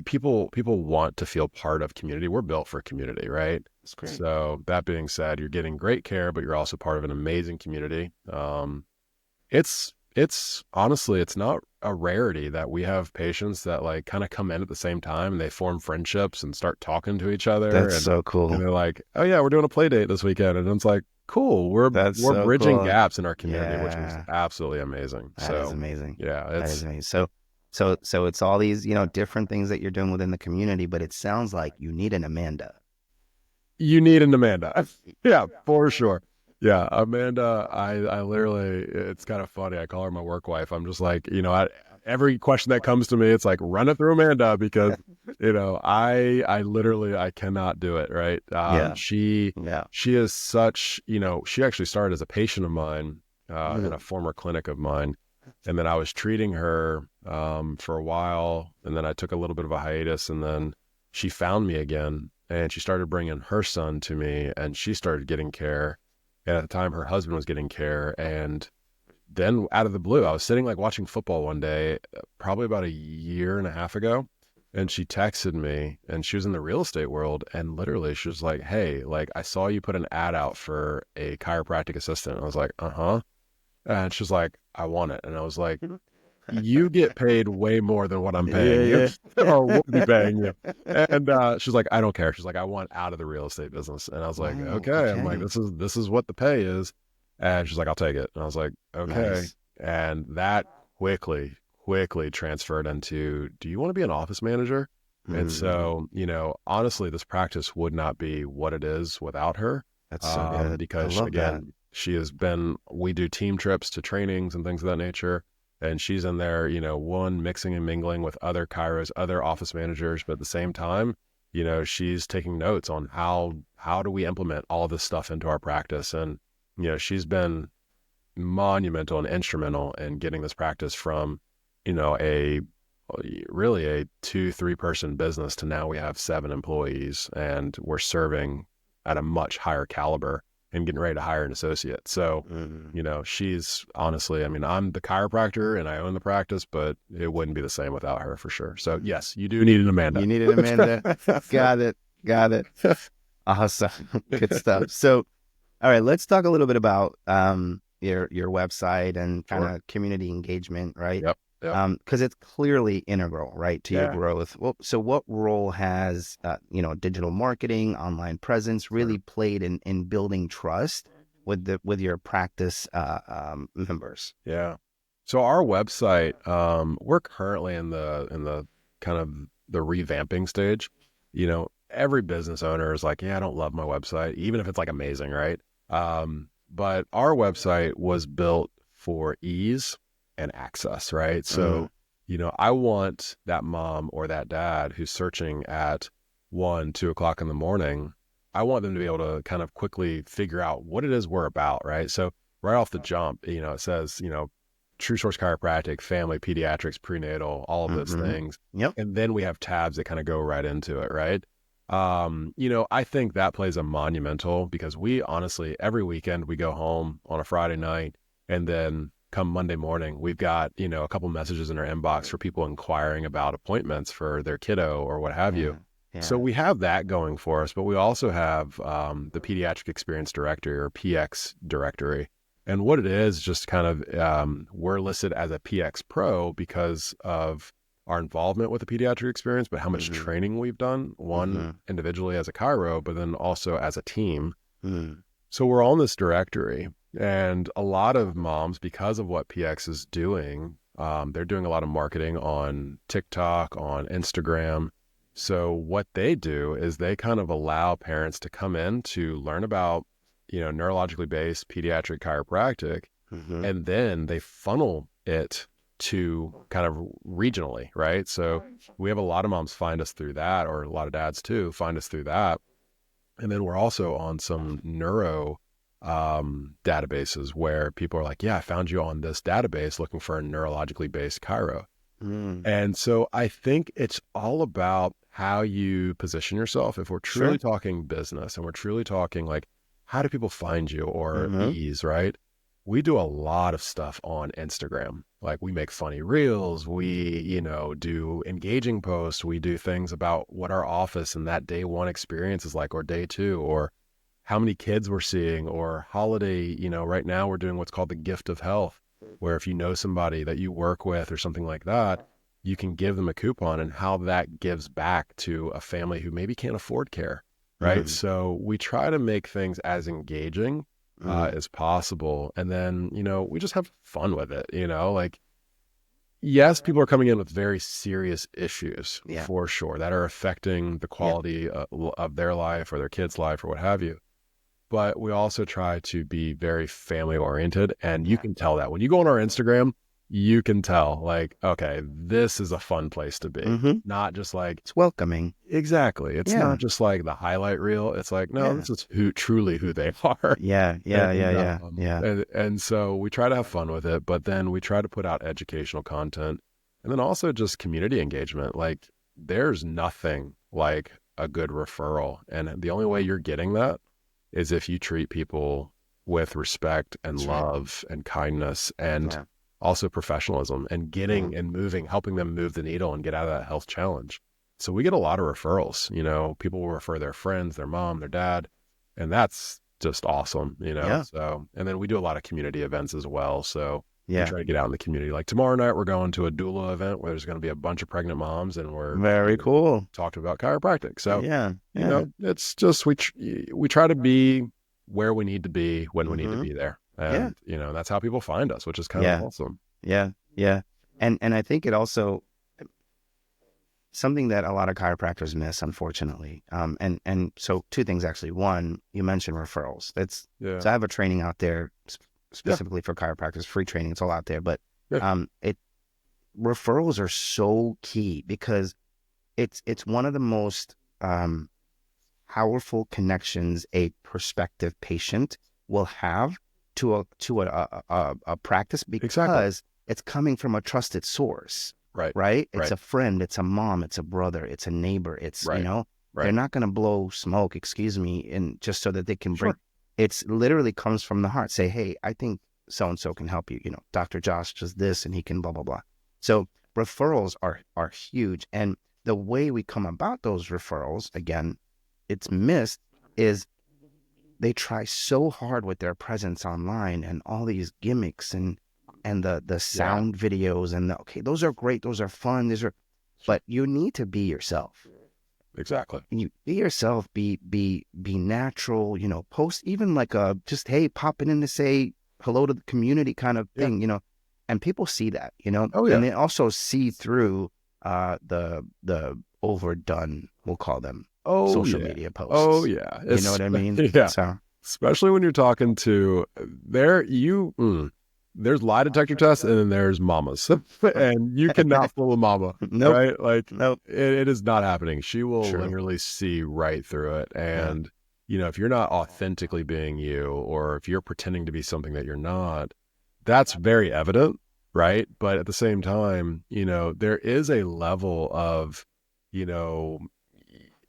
People want to feel part of community. We're built for community, right? That's great. So that being said, you're getting great care, but you're also part of an amazing community. It's honestly, it's not a rarity that we have patients that like kind of come in at the same time and they form friendships and start talking to each other. That's so cool. And they're like, oh yeah, we're doing a play date this weekend. And it's like, cool. We're so bridging cool. gaps in our community, which is absolutely amazing. That is amazing. Yeah. That is amazing. So it's all these, different things that you're doing within the community, but it sounds like you need an Amanda. You need an Amanda. Yeah, for sure. Yeah, Amanda, I literally, it's kind of funny. I call her my work wife. I'm just like, every question that comes to me, it's like, run it through Amanda because, I literally, I cannot do it. Right. Yeah. She, Yeah. she is such, she actually started as a patient of mine, in a former clinic of mine. And then I was treating her, for a while. And then I took a little bit of a hiatus, and then she found me again, and she started bringing her son to me, and she started getting care. And at the time, her husband was getting care. And then out of the blue, I was sitting like watching football one day, probably about a year and a half ago. And she texted me, and she was in the real estate world. And literally, she was like, "Hey, like, I saw you put an ad out for a chiropractic assistant." And I was like, "Uh-huh." And she's like, "I want it." And I was like, "You get paid way more than what I'm paying you, Yeah. or we'll be paying you." And she's like, "I don't care." She's like, "I want out of the real estate business." And I was like, Wow. "Okay." I'm like, Okay. this is what the pay is." And she's like, "I'll take it." And I was like, "Okay." Nice. And that quickly transferred into, "Do you want to be an office manager?" And Mm, so, honestly, this practice would not be what it is without her. that's so good. I Because love that. again, we do team trips to trainings and things of that nature. And she's in there, one, mixing and mingling with other chiros, other office managers, but at the same time, she's taking notes on how do we implement all this stuff into our practice. And, she's been monumental and instrumental in getting this practice from, a really a 2-3 person business to now we have 7 employees, and we're serving at a much higher caliber and getting ready to hire an associate. So, Mm. she's honestly, I mean, I'm the chiropractor and I own the practice, but it wouldn't be the same without her for sure. So yes, you do need an Amanda. You needed Amanda. Got it. Got it. Awesome. Good stuff. So, all right, let's talk a little bit about your website and kind Sure. of community engagement, right? Yep. Yep. Because it's clearly integral, right, to your Yeah. growth. Well, so what role has digital marketing, online presence Sure. really played in building trust with your practice members? Yeah. So our website, we're currently in the kind of the revamping stage. Every business owner is like, "Yeah, I don't love my website," even if it's like amazing, right? But our website was built for ease and access, right? Mm, So, I want that mom or that dad who's searching at 1, 2 o'clock in the morning. I want them to be able to kind of quickly figure out what it is we're about, right? So right off the jump, it says, True Source Chiropractic, family, pediatrics, prenatal, all of those mm-hmm. things. Yep. And then we have tabs that kind of go right into it, right? I think that plays a monumental, because we honestly, every weekend we go home on a Friday night, and then come Monday morning, we've got, a couple messages in our inbox for people inquiring about appointments for their kiddo or what have you. Yeah. So Yeah. we have that going for us, but we also have the Pediatric Experience Directory, or PX directory. And what it is, just kind of, we're listed as a PX Pro because of our involvement with the pediatric experience, but how much Mm-hmm. training we've done, one Mm-hmm. individually as a chiro, but then also as a team. Mm, So we're on this directory, and a lot of moms, because of what PX is doing, they're doing a lot of marketing on TikTok, on Instagram. So what they do is they kind of allow parents to come in to learn about, neurologically based pediatric chiropractic, mm-hmm. and then they funnel it to kind of regionally, right? So we have a lot of moms find us through that, or a lot of dads too find us through that. And then we're also on some neuro databases where people are like, "Yeah, I found you on this database looking for a neurologically based chiro." Mm. And so I think it's all about how you position yourself. If we're truly Sure. talking business and we're truly talking like, how do people find you, or Mm-hmm. ease, right? We do a lot of stuff on Instagram. Like, we make funny reels, we, do engaging posts, we do things about what our office and that day one experience is like, or day two, or how many kids we're seeing, or holiday. Right now we're doing what's called the gift of health, where if you know somebody that you work with or something like that, you can give them a coupon, and how that gives back to a family who maybe can't afford care, right? Mm, So we try to make things as engaging mm. as possible. And then, we just have fun with it, like, yes, people are coming in with very serious issues Yeah. for sure that are affecting the Yeah. quality of their life or their kid's life or what have you. but we also try to be very family oriented. And you can tell that when you go on our Instagram, you can tell like, okay, this is a fun place to be. Mm-hmm. Not just like, It's welcoming. exactly. It's Yeah. not just like the highlight reel. It's like, no, Yeah. this is truly who they are. Yeah. And so we try to have fun with it, but then we try to put out educational content and then also just community engagement. Like there's nothing like a good referral. And the only way you're getting that is if you treat people with respect and That's love and kindness and Yeah. also professionalism and getting and moving, helping them move the needle and get out of that health challenge. So we get a lot of referrals, you know, people will refer their friends, their mom, their dad, and that's just awesome, you know? Yeah. So, and then we do a lot of community events as well. So we Yeah. try to get out in the community. Like tomorrow night, we're going to a doula event where there's going to be a bunch of pregnant moms and we're Very cool. talking about chiropractic. So, Yeah. you know, it's just, we try to be where we need to be when we need to be there. And, you know, that's how people find us, which is kind of awesome. Yeah. Yeah. And I think it also, something that a lot of chiropractors miss, unfortunately. And so two things actually. One, you mentioned referrals. So I have a training out there specifically for chiropractors, free training. It's all out there, but referrals are so key because it's one of the most powerful connections a prospective patient will have to a practice because it's coming from a trusted source. Right. It's a friend, it's a mom, it's a brother, it's a neighbor. It's, you know, they're not going to blow smoke, excuse me, and just so that they can bring, it's literally comes from the heart. Say, hey, I think so-and-so can help you. You know, Dr. Josh does this and he can blah, blah, blah. So referrals are huge. And the way we come about those referrals, again, it's missed is they try so hard with their presence online and all these gimmicks and the sound videos and okay, those are great, those are fun, but you need to be yourself. Exactly. You be yourself, be natural, you know, post even like just, hey, popping in to say hello to the community kind of thing, you know, and people see that, you know, and they also see through the overdone, we'll call them social media posts. Oh yeah. You know what I mean? Yeah. So, especially when you're talking to there's lie detector tests and then there's mamas and you cannot fool a mama, right? Like it is not happening. She will literally see right through it. And, you know, if you're not authentically being you, or if you're pretending to be something that you're not, that's very evident. Right. But at the same time, you know, there is a level of, you know,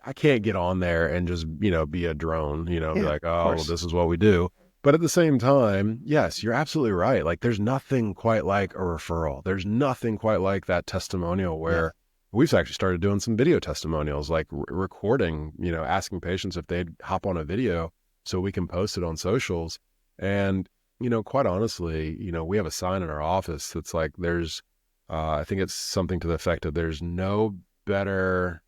I can't get on there and just, you know, be a drone, you know, be like, oh, this is what we do. But at the same time, yes, you're absolutely right. Like there's nothing quite like a referral. There's nothing quite like that testimonial where we've actually started doing some video testimonials, like recording, you know, asking patients if they'd hop on a video so we can post it on socials. And, you know, quite honestly, you know, we have a sign in our office that's like, I think it's something to the effect of there's no better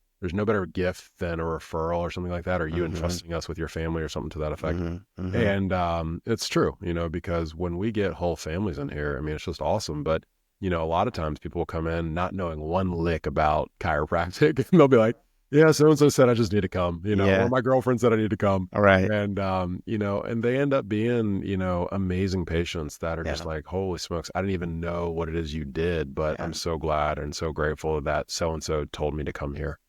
gift than a referral or something like that, or you entrusting us with your family or something to that effect. And it's true, you know, because when we get whole families in here, I mean, it's just awesome. But, you know, a lot of times people will come in not knowing one lick about chiropractic and they'll be like, yeah, so-and-so said I just need to come, you know, or my girlfriend said I need to come. All right. And, you know, and they end up being, you know, amazing patients that are just like, holy smokes, I didn't even know what it is you did, but I'm so glad and so grateful that so-and-so told me to come here.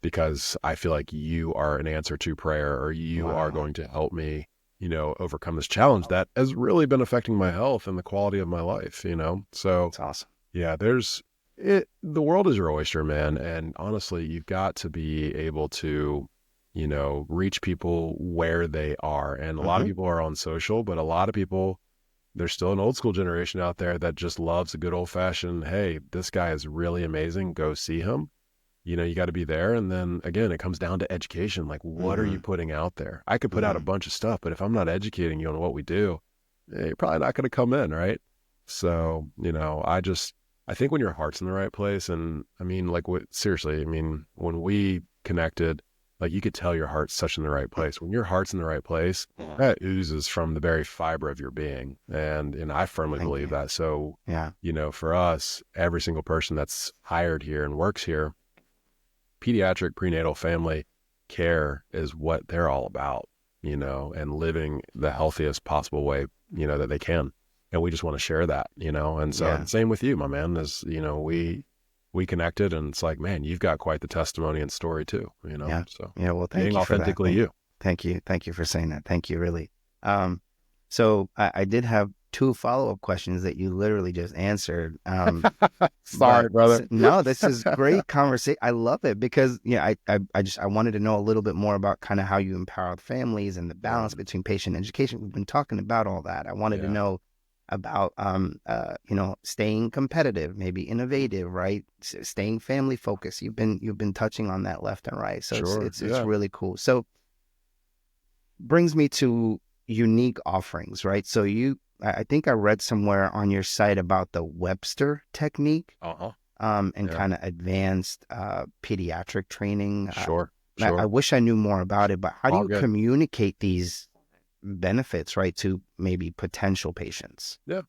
Because I feel like you are an answer to prayer, or you are going to help me, you know, overcome this challenge that has really been affecting my health and the quality of my life, you know? So that's awesome. Yeah, the world is your oyster, man. And honestly, you've got to be able to, you know, reach people where they are. And a lot of people are on social, but a lot of people, there's still an old school generation out there that just loves a good old fashioned, hey, this guy is really amazing, go see him. You know, you got to be there. And then again, it comes down to education. Like, what are you putting out there? I could put out a bunch of stuff, but if I'm not educating you on what we do, you're probably not going to come in. Right. So, you know, I think when your heart's in the right place, and I mean, like, seriously, I mean, when we connected, like, you could tell your heart's such in the right place. When your heart's in the right place, that oozes from the very fiber of your being. And I firmly believe that. So, you know, for us, every single person that's hired here and works here, pediatric prenatal family care is what they're all about. and living the healthiest possible way, that they can. And we just want to share that, and so Yeah. same with you, my man, is, we connected, and it's like, man, you've got quite the testimony and story too, Yeah. so Yeah. Well, thank being you for that. authentically you. Thank you. Thank you for saying that. Thank you, really. So I did have two follow-up questions that you literally just answered. Sorry, brother. No, this is great conversation. I love it because, I wanted to know a little bit more about kind of how you empower families and the balance between patient education. We've been talking about all that. I wanted to know about, staying competitive, maybe innovative, right? Staying family focused. You've been touching on that left and right. So Sure. it's really cool. So brings me to unique offerings, right? So I think I read somewhere on your site about the Webster technique, and kind of advanced pediatric training. Sure. I wish I knew more about it, but how do All you good. communicate these benefits, right, to maybe potential patients? Yeah.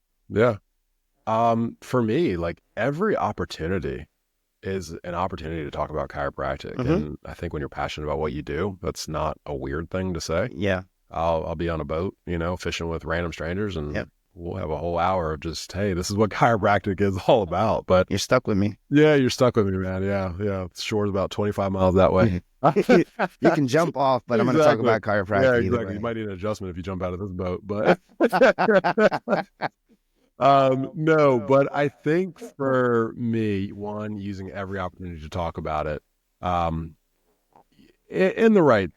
For me, like, every opportunity is an opportunity to talk about chiropractic. And I think when you're passionate about what you do, that's not a weird thing to say. Yeah. I'll be on a boat, fishing with random strangers, and we'll have a whole hour of just, hey, this is what chiropractic is all about. But You're stuck with me. Yeah, you're stuck with me, man. Yeah. The shore's about 25 miles that way. You can jump off, but I'm going to talk about chiropractic. Yeah, either exactly. way. You might need an adjustment if you jump out of this boat, but no, but I think for me, one, using every opportunity to talk about it, in the right,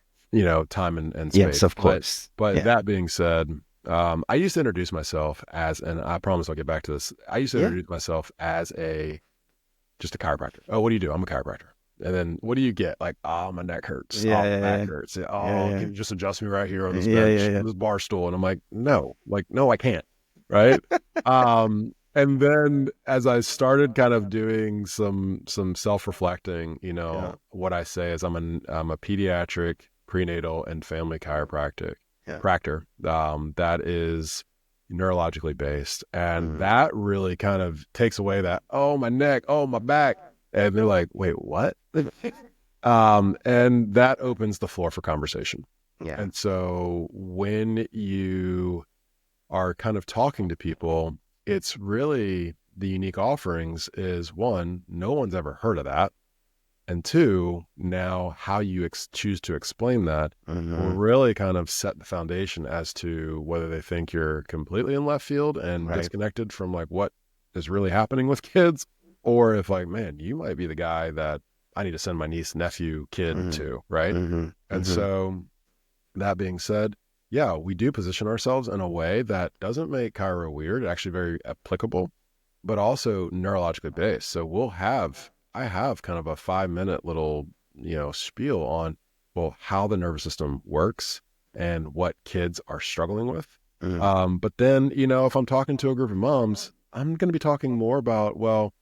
time and space. Yes, of course. But that being said, I used to introduce myself as, and I promise I'll get back to this. I used to introduce myself as just a chiropractor. Oh, what do you do? I'm a chiropractor. And then what do you get? Like, oh, my neck hurts. Yeah, oh, my back yeah. hurts. Oh, Yeah. can you just adjust me right here on this bench, this bar stool? And I'm like, no, I can't. Right. And then as I started kind of doing some self-reflecting, what I say is I'm a pediatric, prenatal, and family chiropractor. That is neurologically based. And that really kind of takes away that, oh, my neck, oh, my back. And they're like, wait, what? And that opens the floor for conversation. Yeah. And so when you are kind of talking to people, it's really the unique offerings is, one, no one's ever heard of that. And two, now how you choose to explain that will really kind of set the foundation as to whether they think you're completely in left field and disconnected from like what is really happening with kids, or if like, man, you might be the guy that I need to send my niece, nephew, kid to, right? And so that being said, yeah, we do position ourselves in a way that doesn't make chiro weird, actually very applicable, but also neurologically based. So I have kind of a 5-minute little, spiel on, well, how the nervous system works and what kids are struggling with. But then, if I'm talking to a group of moms, I'm going to be talking more about, well,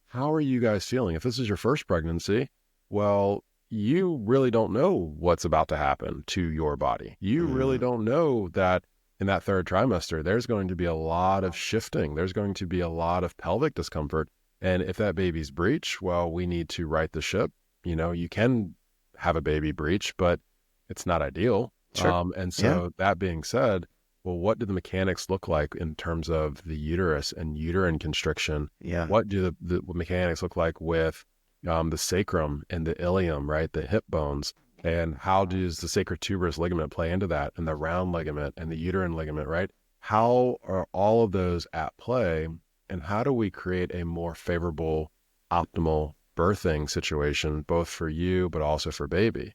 how are you guys feeling? If this is your first pregnancy, well, you really don't know what's about to happen to your body. You really don't know that in that third trimester, there's going to be a lot of shifting. There's going to be a lot of pelvic discomfort. And if that baby's breech, well, we need to right the ship. You can have a baby breech, but it's not ideal. And so that being said, well, what do the mechanics look like in terms of the uterus and uterine constriction? What do the mechanics look like with the sacrum and the ilium, right? The hip bones. And how does the sacrotuberous ligament play into that, and the round ligament and the uterine ligament, right? How are all of those at play, and how do we create a more favorable, optimal birthing situation, both for you, but also for baby?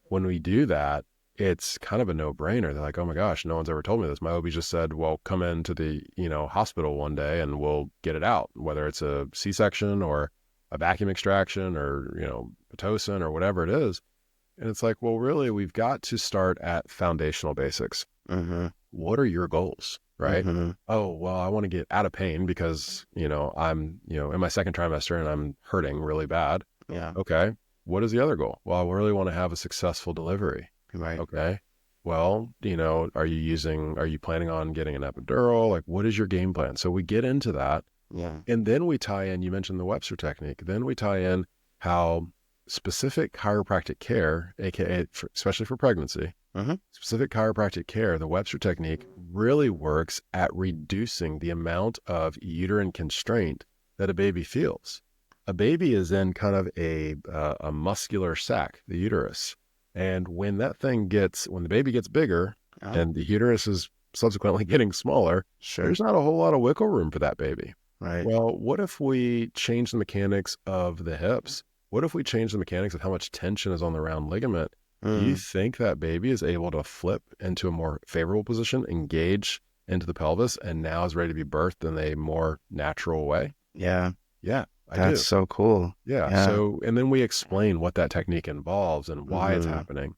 When we do that, it's kind of a no-brainer. They're like, oh my gosh, no one's ever told me this. My OB just said, well, come into the, hospital one day and we'll get it out, whether it's a C-section or a vacuum extraction or, Pitocin or whatever it is. And it's like, well, really, we've got to start at foundational basics. What are your goals, right? Oh, well, I want to get out of pain because, I'm, in my second trimester and I'm hurting really bad. Okay. What is the other goal? Well, I really want to have a successful delivery. Okay. Well, are you planning on getting an epidural? Like, what is your game plan? So we get into that. And then we tie in, you mentioned the Webster technique. Then we tie in how specific chiropractic care, aka especially for pregnancy, specific chiropractic care, the Webster technique really works at reducing the amount of uterine constraint that a baby feels. A baby is in kind of a muscular sac, the uterus. And when when the baby gets bigger and the uterus is subsequently getting smaller, there's not a whole lot of wiggle room for that baby. Right. Well, what if we change the mechanics of the hips? What if we change the mechanics of how much tension is on the round ligament? Do you think that baby is able to flip into a more favorable position, engage into the pelvis, and now is ready to be birthed in a more natural way? Yeah. Yeah, I do. That's so cool. Yeah. So, and then we explain what that technique involves and why it's happening.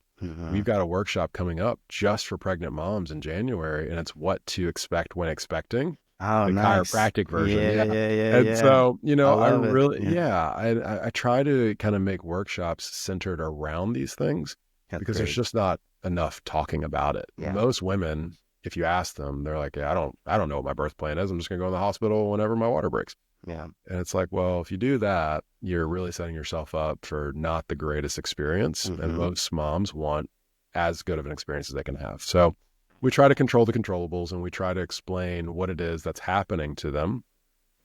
We've got a workshop coming up just for pregnant moms in January, and it's what to expect when expecting. Oh, The nice. chiropractic version. Yeah. And so, I love really, I try to kind of make workshops centered around these things because there's just not enough talking about it. Yeah. Most women, if you ask them, they're like, I don't know what my birth plan is. I'm just going to go in the hospital whenever my water breaks. Yeah. And it's like, well, if you do that, you're really setting yourself up for not the greatest experience. And most moms want as good of an experience as they can have. So we try to control the controllables and we try to explain what it is that's happening to them.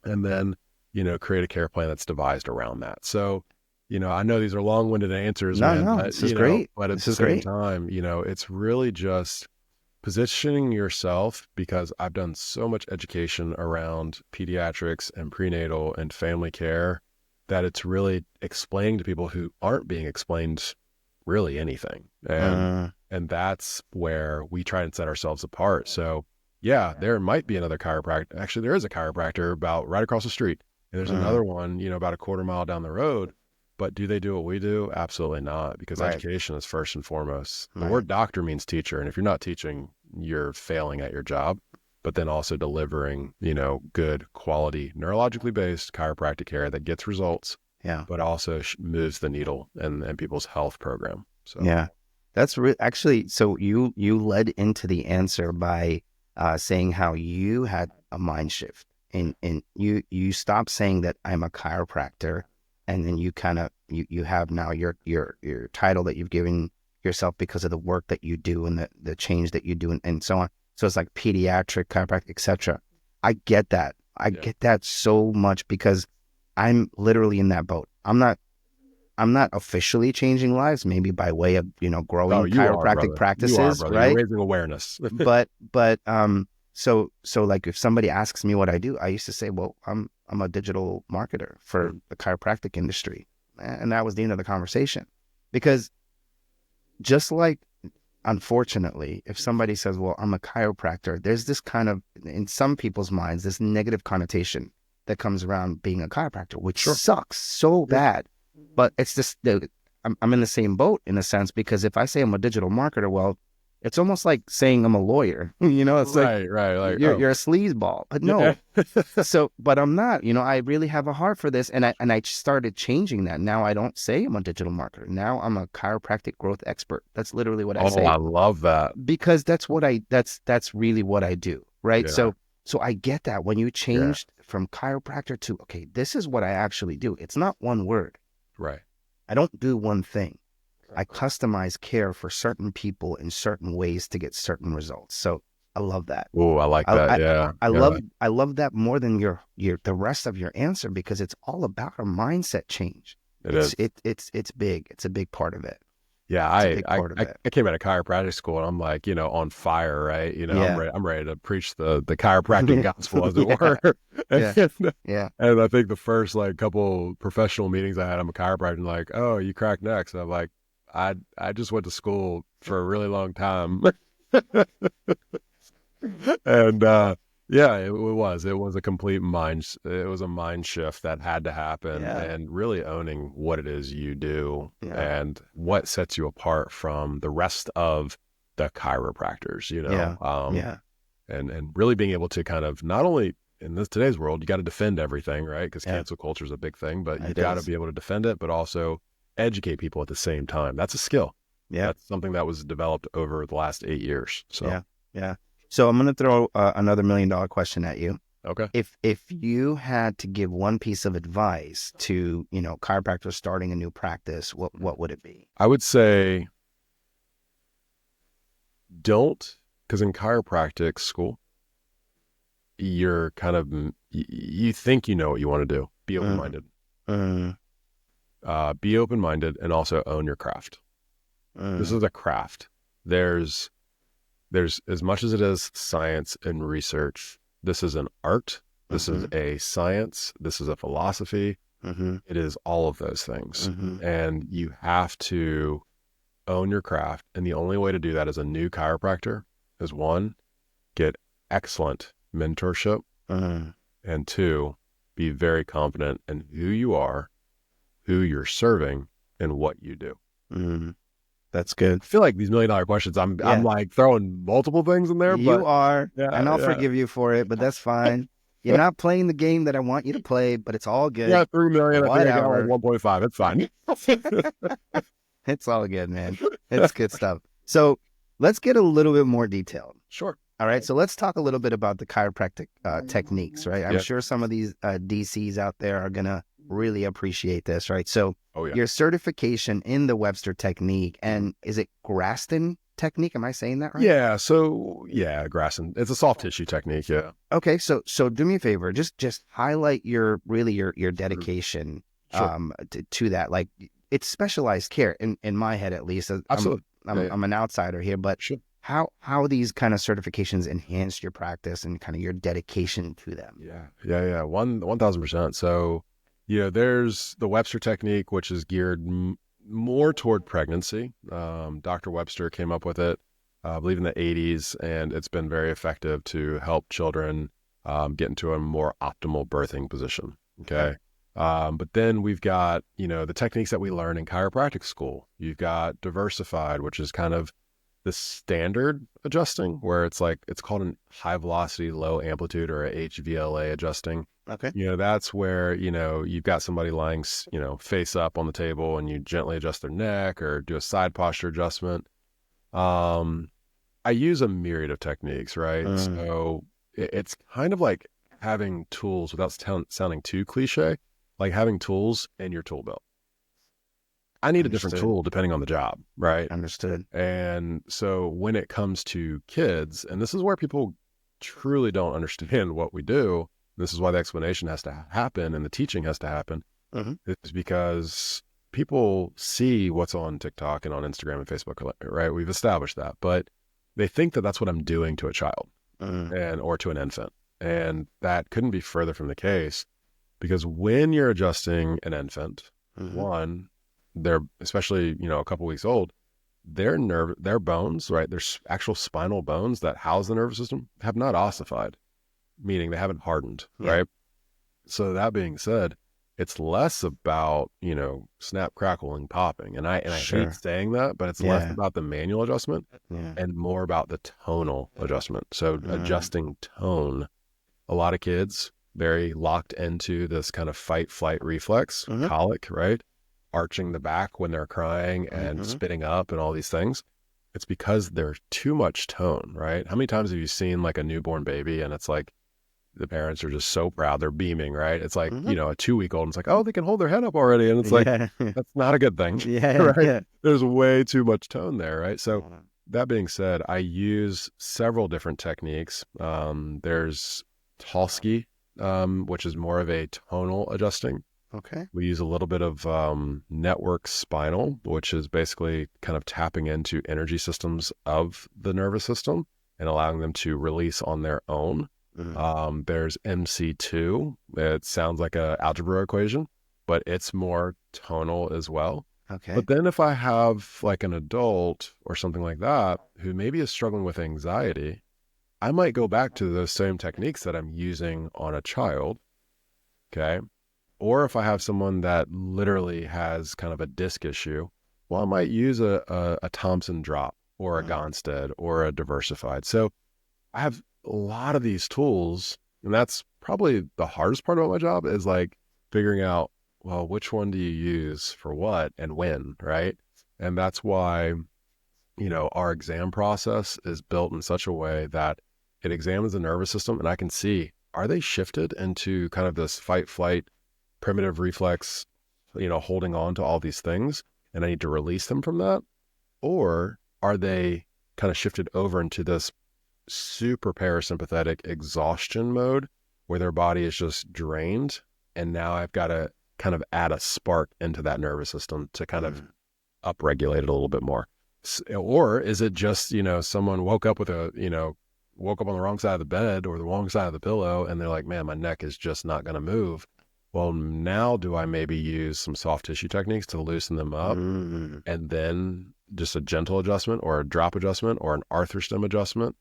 And then, create a care plan that's devised around that. So, I know these are long-winded answers, man. No, But, this is great. But at the same time, it's really just positioning yourself, because I've done so much education around pediatrics and prenatal and family care that it's really explaining to people who aren't being explained really anything. And that's where we try and set ourselves apart. So yeah, there might be another chiropractor. Actually, there is a chiropractor about right across the street. And there's another one, about a quarter mile down the road. But do they do what we do? Absolutely not, because education is first and foremost. The word doctor means teacher. And if you're not teaching, you're failing at your job. But then also delivering, good quality, neurologically based chiropractic care that gets results, but also moves the needle and people's health program. So that's actually, so you led into the answer by saying how you had a mind shift and you stopped saying that I'm a chiropractor. And then you kind of, you have now your title that you've given yourself because of the work that you do and the change that you do and so on. So it's like pediatric, chiropractic, etc. I get that. I get that so much because I'm literally in that boat. I'm not officially changing lives, maybe by way of, growing chiropractic practices, right? You're raising awareness. but so like if somebody asks me what I do, I used to say, well, I'm a digital marketer for the chiropractic industry. And that was the end of the conversation. Because just like, unfortunately, if somebody says, well, I'm a chiropractor, there's this kind of, in some people's minds, this negative connotation that comes around being a chiropractor, which sucks so bad. But it's just, I'm in the same boat in a sense, because if I say I'm a digital marketer, well, it's almost like saying I'm a lawyer, it's like, like you're a sleazeball, but no. But I'm not, I really have a heart for this. And I started changing that. Now I don't say I'm a digital marketer. Now I'm a chiropractic growth expert. That's literally what I say. I love that. Because that's really what I do. Right. Yeah. So I get that when you changed from chiropractor to, okay, this is what I actually do. It's not one word. Right. I don't do one thing. I customize care for certain people in certain ways to get certain results. So I love that. Oh, I like that. I love that more than the rest of your answer, because it's all about a mindset change. It's big. It's a big part of it. Yeah, I came out of chiropractic school and I'm like, on fire, right? I'm ready to preach the chiropractic gospel, as it were. And I think the first couple professional meetings I had, I'm a chiropractor, and like, oh, you crack necks. And I'm like, I just went to school for a really long time. And it was a complete mind shift that had to happen, and really owning what it is you do and what sets you apart from the rest of the chiropractors, and really being able to kind of, not only in today's world, you got to defend everything, right? Because cancel culture is a big thing, but you got to be able to defend it, but also educate people at the same time. That's a skill. That's something that was developed over the last 8 years. So So I'm going to throw another $1 million question at you. Okay. If you had to give one piece of advice to, chiropractors starting a new practice, what would it be? I would say don't, because in chiropractic school, you're kind of, you think you know what you want to do. Be Mm, open-minded. mm, Be open-minded and also own your craft. This mm, is a craft. There's as much as it is science and research, this is an art, this is mm-hmm, a science, this is a philosophy. mm-hmm, It is all of those things. mm-hmm, And you have to own your craft. And the only way to do that as a new chiropractor is one, get excellent mentorship, mm, and two, be very confident in who you are, who you're serving, and what you do. mm. That's good. I feel like these $1 million questions, I'm Yeah, like throwing multiple things in there, you but are, yeah, and I'll yeah. forgive you for it, but that's fine. You're not playing the game that I want you to play, but it's all Yeah, good. 3 million. I think I got like Whatever. 1.5. It's fine. It's all good, man. It's good stuff. So let's get a little bit more detailed. Sure. All right. So let's talk a little bit about the chiropractic techniques, right? I'm Yeah. sure some of these DCs out there are going to really appreciate this, right? So Oh yeah. your certification in the Webster technique, and is it Graston technique? Am I saying that right? Yeah. So yeah, Grasson. It's a soft tissue technique. Yeah. Okay. So do me a favor, just highlight your dedication Sure. to that. Like, it's specialized care in my head, at least. Absolutely. Yeah. I'm an outsider here, but Sure. how these kind of certifications enhance your practice and kind of your dedication to them. Yeah. 1,000%. So, there's the Webster technique, which is geared more toward pregnancy. Dr. Webster came up with it, I believe in the 80s, and it's been very effective to help children get into a more optimal birthing position. Okay. But then we've got, the techniques that we learn in chiropractic school. You've got diversified, which is kind of the standard adjusting, where it's called an high velocity, low amplitude, or a HVLA adjusting. Okay. That's where, you've got somebody lying, face up on the table, and you gently adjust their neck or do a side posture adjustment. I use a myriad of techniques, right? So it's kind of like having tools without sounding too cliche, like having tools in your tool belt. I need a different Understood. tool depending on the job, right? Understood. And so when it comes to kids, and this is where people truly don't understand what we do, this is why the explanation has to happen and the teaching has to happen, is because people see what's on TikTok and on Instagram and Facebook, right? We've established that, but they think that that's what I'm doing to a child or to an infant. And that couldn't be further from the case, because when you're adjusting an infant, one, they're especially, a couple weeks old, their bones, right? Their actual spinal bones that house the nervous system have not ossified, meaning they haven't hardened, right? So that being said, it's less about, snap, crackling, popping. And I hate saying that, but it's less about the manual adjustment and more about the tonal adjustment. So adjusting tone. A lot of kids very locked into this kind of fight, flight reflex, colic, right? Arching the back when they're crying and spitting up and all these things. It's because there's too much tone, right? How many times have you seen like a newborn baby and it's like the parents are just so proud, they're beaming, right? It's like, a 2-week-old, and it's like, oh, they can hold their head up already. And it's like, that's not a good thing, right? There's way too much tone there, right? So that being said, I use several different techniques. There's Tolsky, which is more of a tonal adjusting. Okay. We use a little bit of network spinal, which is basically kind of tapping into energy systems of the nervous system and allowing them to release on their own. There's MC2. It sounds like an algebra equation, but it's more tonal as well. Okay. But then if I have like an adult or something like that who maybe is struggling with anxiety, I might go back to those same techniques that I'm using on a child. Okay. Or if I have someone that literally has kind of a disc issue, well, I might use a Thompson drop or a Gonstead or a diversified. So I have a lot of these tools, and that's probably the hardest part about my job, is like figuring out, well, which one do you use for what and when, right? And that's why, our exam process is built in such a way that it examines the nervous system, and I can see, are they shifted into kind of this fight, flight, primitive reflex, holding on to all these things, and I need to release them from that? Or are they kind of shifted over into this super parasympathetic exhaustion mode where their body is just drained, and now I've got to kind of add a spark into that nervous system to kind of upregulate it a little bit more? Or is it just, someone woke up on the wrong side of the bed or the wrong side of the pillow, and they're like, man, my neck is just not going to move. Well, now do I maybe use some soft tissue techniques to loosen them up, and then just a gentle adjustment or a drop adjustment or an arthro-stem adjustment?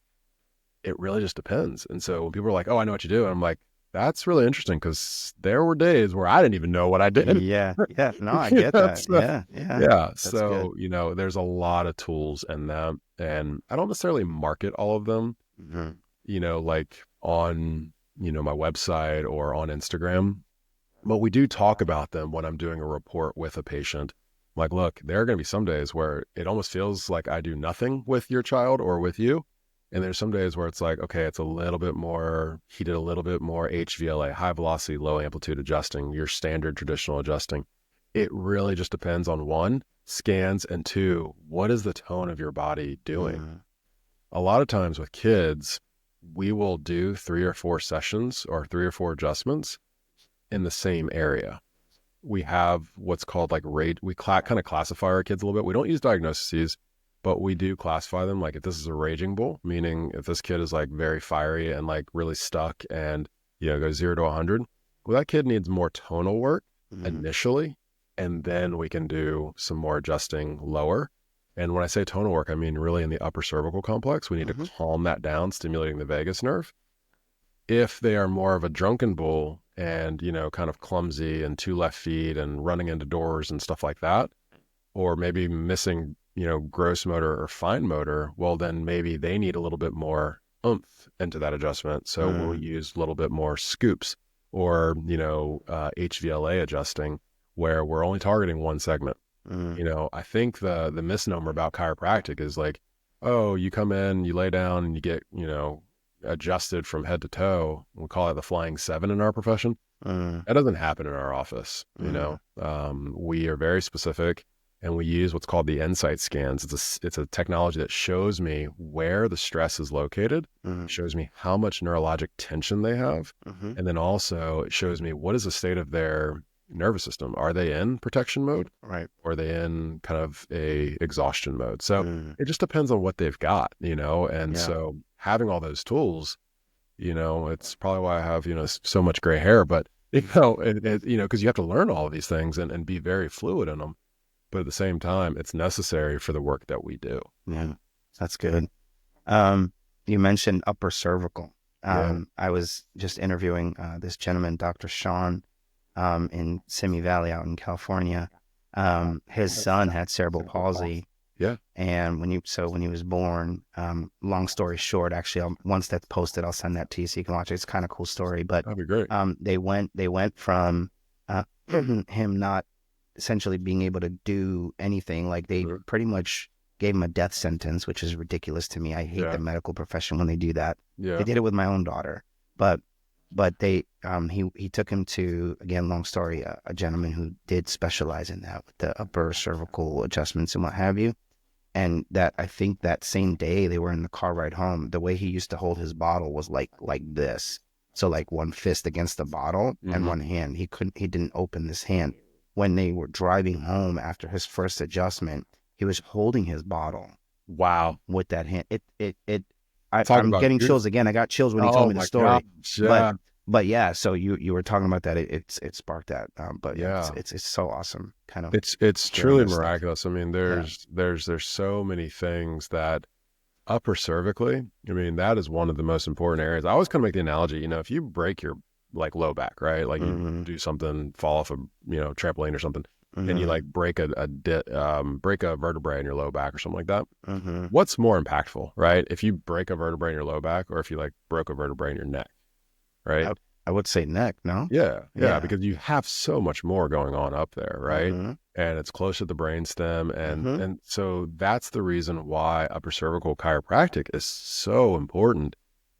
It really just depends. And so when people are like, oh, I know what you do, and I'm like, that's really interesting, because there were days where I didn't even know what I did. Yeah. No, I get that. So, yeah. That's so good. There's a lot of tools in them, and I don't necessarily market all of them, like on, my website or on Instagram, but we do talk about them when I'm doing a report with a patient. I'm like, look, there are going to be some days where it almost feels like I do nothing with your child or with you. And there's some days where it's like, okay, it's a little bit more, he did a little bit more HVLA, high velocity, low amplitude adjusting, your standard traditional adjusting. It really just depends on, one, scans, and two, what is the tone of your body doing? A lot of times with kids, we will do 3 or 4 sessions or 3 or 4 adjustments in the same area. We have what's called like we kind of classify our kids a little bit. We don't use diagnoses, but we do classify them. Like, if this is a raging bull, meaning if this kid is like very fiery and like really stuck and, goes 0 to 100, well, that kid needs more tonal work initially, and then we can do some more adjusting lower. And when I say tonal work, I mean really in the upper cervical complex. We need to calm that down, stimulating the vagus nerve. If they are more of a drunken bull and, kind of clumsy and 2 left feet and running into doors and stuff like that, or maybe missing, gross motor or fine motor, well, then maybe they need a little bit more oomph into that adjustment. So we'll use a little bit more scoops or, HVLA adjusting, where we're only targeting one segment. I think the misnomer about chiropractic is like, oh, you come in, you lay down, and you get, adjusted from head to toe. We call it the flying 7 in our profession. That doesn't happen in our office. We are very specific, and we use what's called the Insight scans. It's a technology that shows me where the stress is located, shows me how much neurologic tension they have, and then also it shows me what is the state of their nervous system. Are they in protection mode? Right. Or are they in kind of a exhaustion mode? So it just depends on what they've got, and so having all those tools, it's probably why I have, so much gray hair, but, because you have to learn all of these things and be very fluid in them. But at the same time, it's necessary for the work that we do. Yeah, that's good. You mentioned upper cervical. I was just interviewing this gentleman, Dr. Sean, in Simi Valley out in California. His son had cerebral palsy. Yeah. And when he was born, long story short, actually, once that's posted, I'll send that to you so you can watch it. It's kind of a cool story, but that'd be great. They went from him not essentially being able to do anything. Like, they pretty much gave him a death sentence, which is ridiculous to me. I hate the medical profession when they do that. They did it with my own daughter, but they he took him to, again, long story, a gentleman who did specialize in that with the upper cervical adjustments and what have you. And that, I think that same day they were in the car ride home, the way he used to hold his bottle was like this. So like one fist against the bottle and one hand. He didn't open this hand. When they were driving home after his first adjustment, he was holding his bottle. Wow. With that hand. I'm getting chills again. I got chills when he told me the story. But yeah, so you were talking about that. It sparked that. But yeah, it's so awesome. Kind of. It's truly miraculous. I mean, there's so many things that upper cervically, I mean, that is one of the most important areas. I always kind of make the analogy, if you break your like low back, right? Like you do something, fall off a trampoline or something, and you like break a vertebrae in your low back or something like that. What's more impactful, right? If you break a vertebrae in your low back, or if you like broke a vertebrae in your neck, right? I would say neck, no? Yeah, because you have so much more going on up there, right? And it's close to the brainstem, and so that's the reason why upper cervical chiropractic is so important.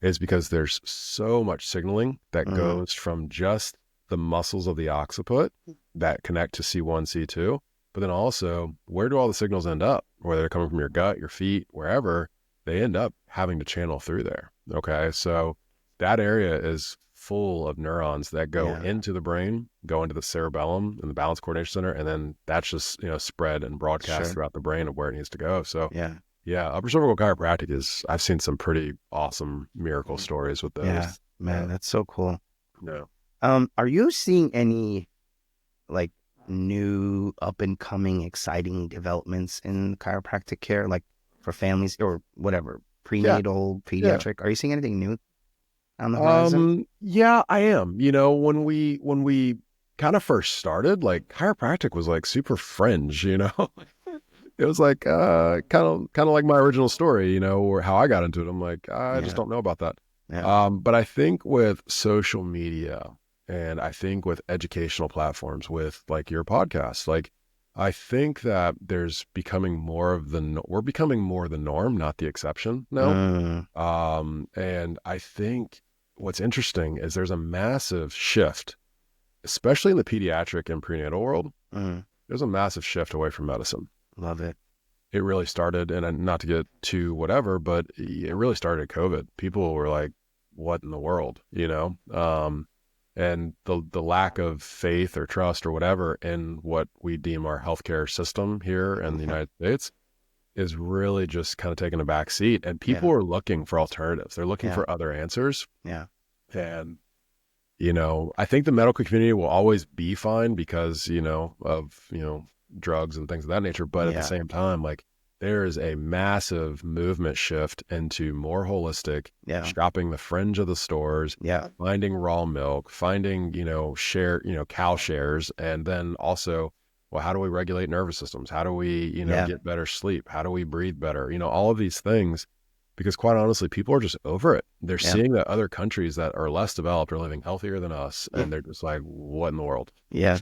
is because there's so much signaling that goes from just the muscles of the occiput that connect to C1, C2, but then also where do all the signals end up? Whether they're coming from your gut, your feet, wherever, they end up having to channel through there. Okay. So that area is full of neurons that go into the brain, go into the cerebellum and the balance coordination center, and then that's just, spread and broadcast throughout the brain of where it needs to go. So yeah, upper cervical chiropractic I've seen some pretty awesome miracle stories with those. Yeah, man, that's so cool. Yeah. Are you seeing any like new up and coming exciting developments in chiropractic care, like for families or whatever, prenatal, pediatric? Are you seeing anything new on the horizon? Yeah, I am. When we kind of first started, like chiropractic was like super fringe, It was like kind of like my original story, or how I got into it. I'm like, I just don't know about that. Yeah. But I think with social media and I think with educational platforms, with like your podcast, like I think that there's becoming we're becoming more the norm, not the exception now. And I think what's interesting is there's a massive shift, especially in the pediatric and prenatal world. There's a massive shift away from medicine. Love it. It really started, and not to get too whatever, but it really started at COVID. People were like, what in the world, and the lack of faith or trust or whatever in what we deem our healthcare system here in the United States is really just kind of taking a back seat. And people are looking for alternatives. They're looking for other answers. Yeah. And, I think the medical community will always be fine because, of, drugs and things of that nature. But at the same time, like there is a massive movement shift into more holistic, shopping the fringe of the stores, finding raw milk, finding, cow shares. And then also, well, how do we regulate nervous systems? How do we, get better sleep? How do we breathe better? All of these things, because quite honestly, people are just over it. They're seeing that other countries that are less developed are living healthier than us. And they're just like, what in the world? Yeah.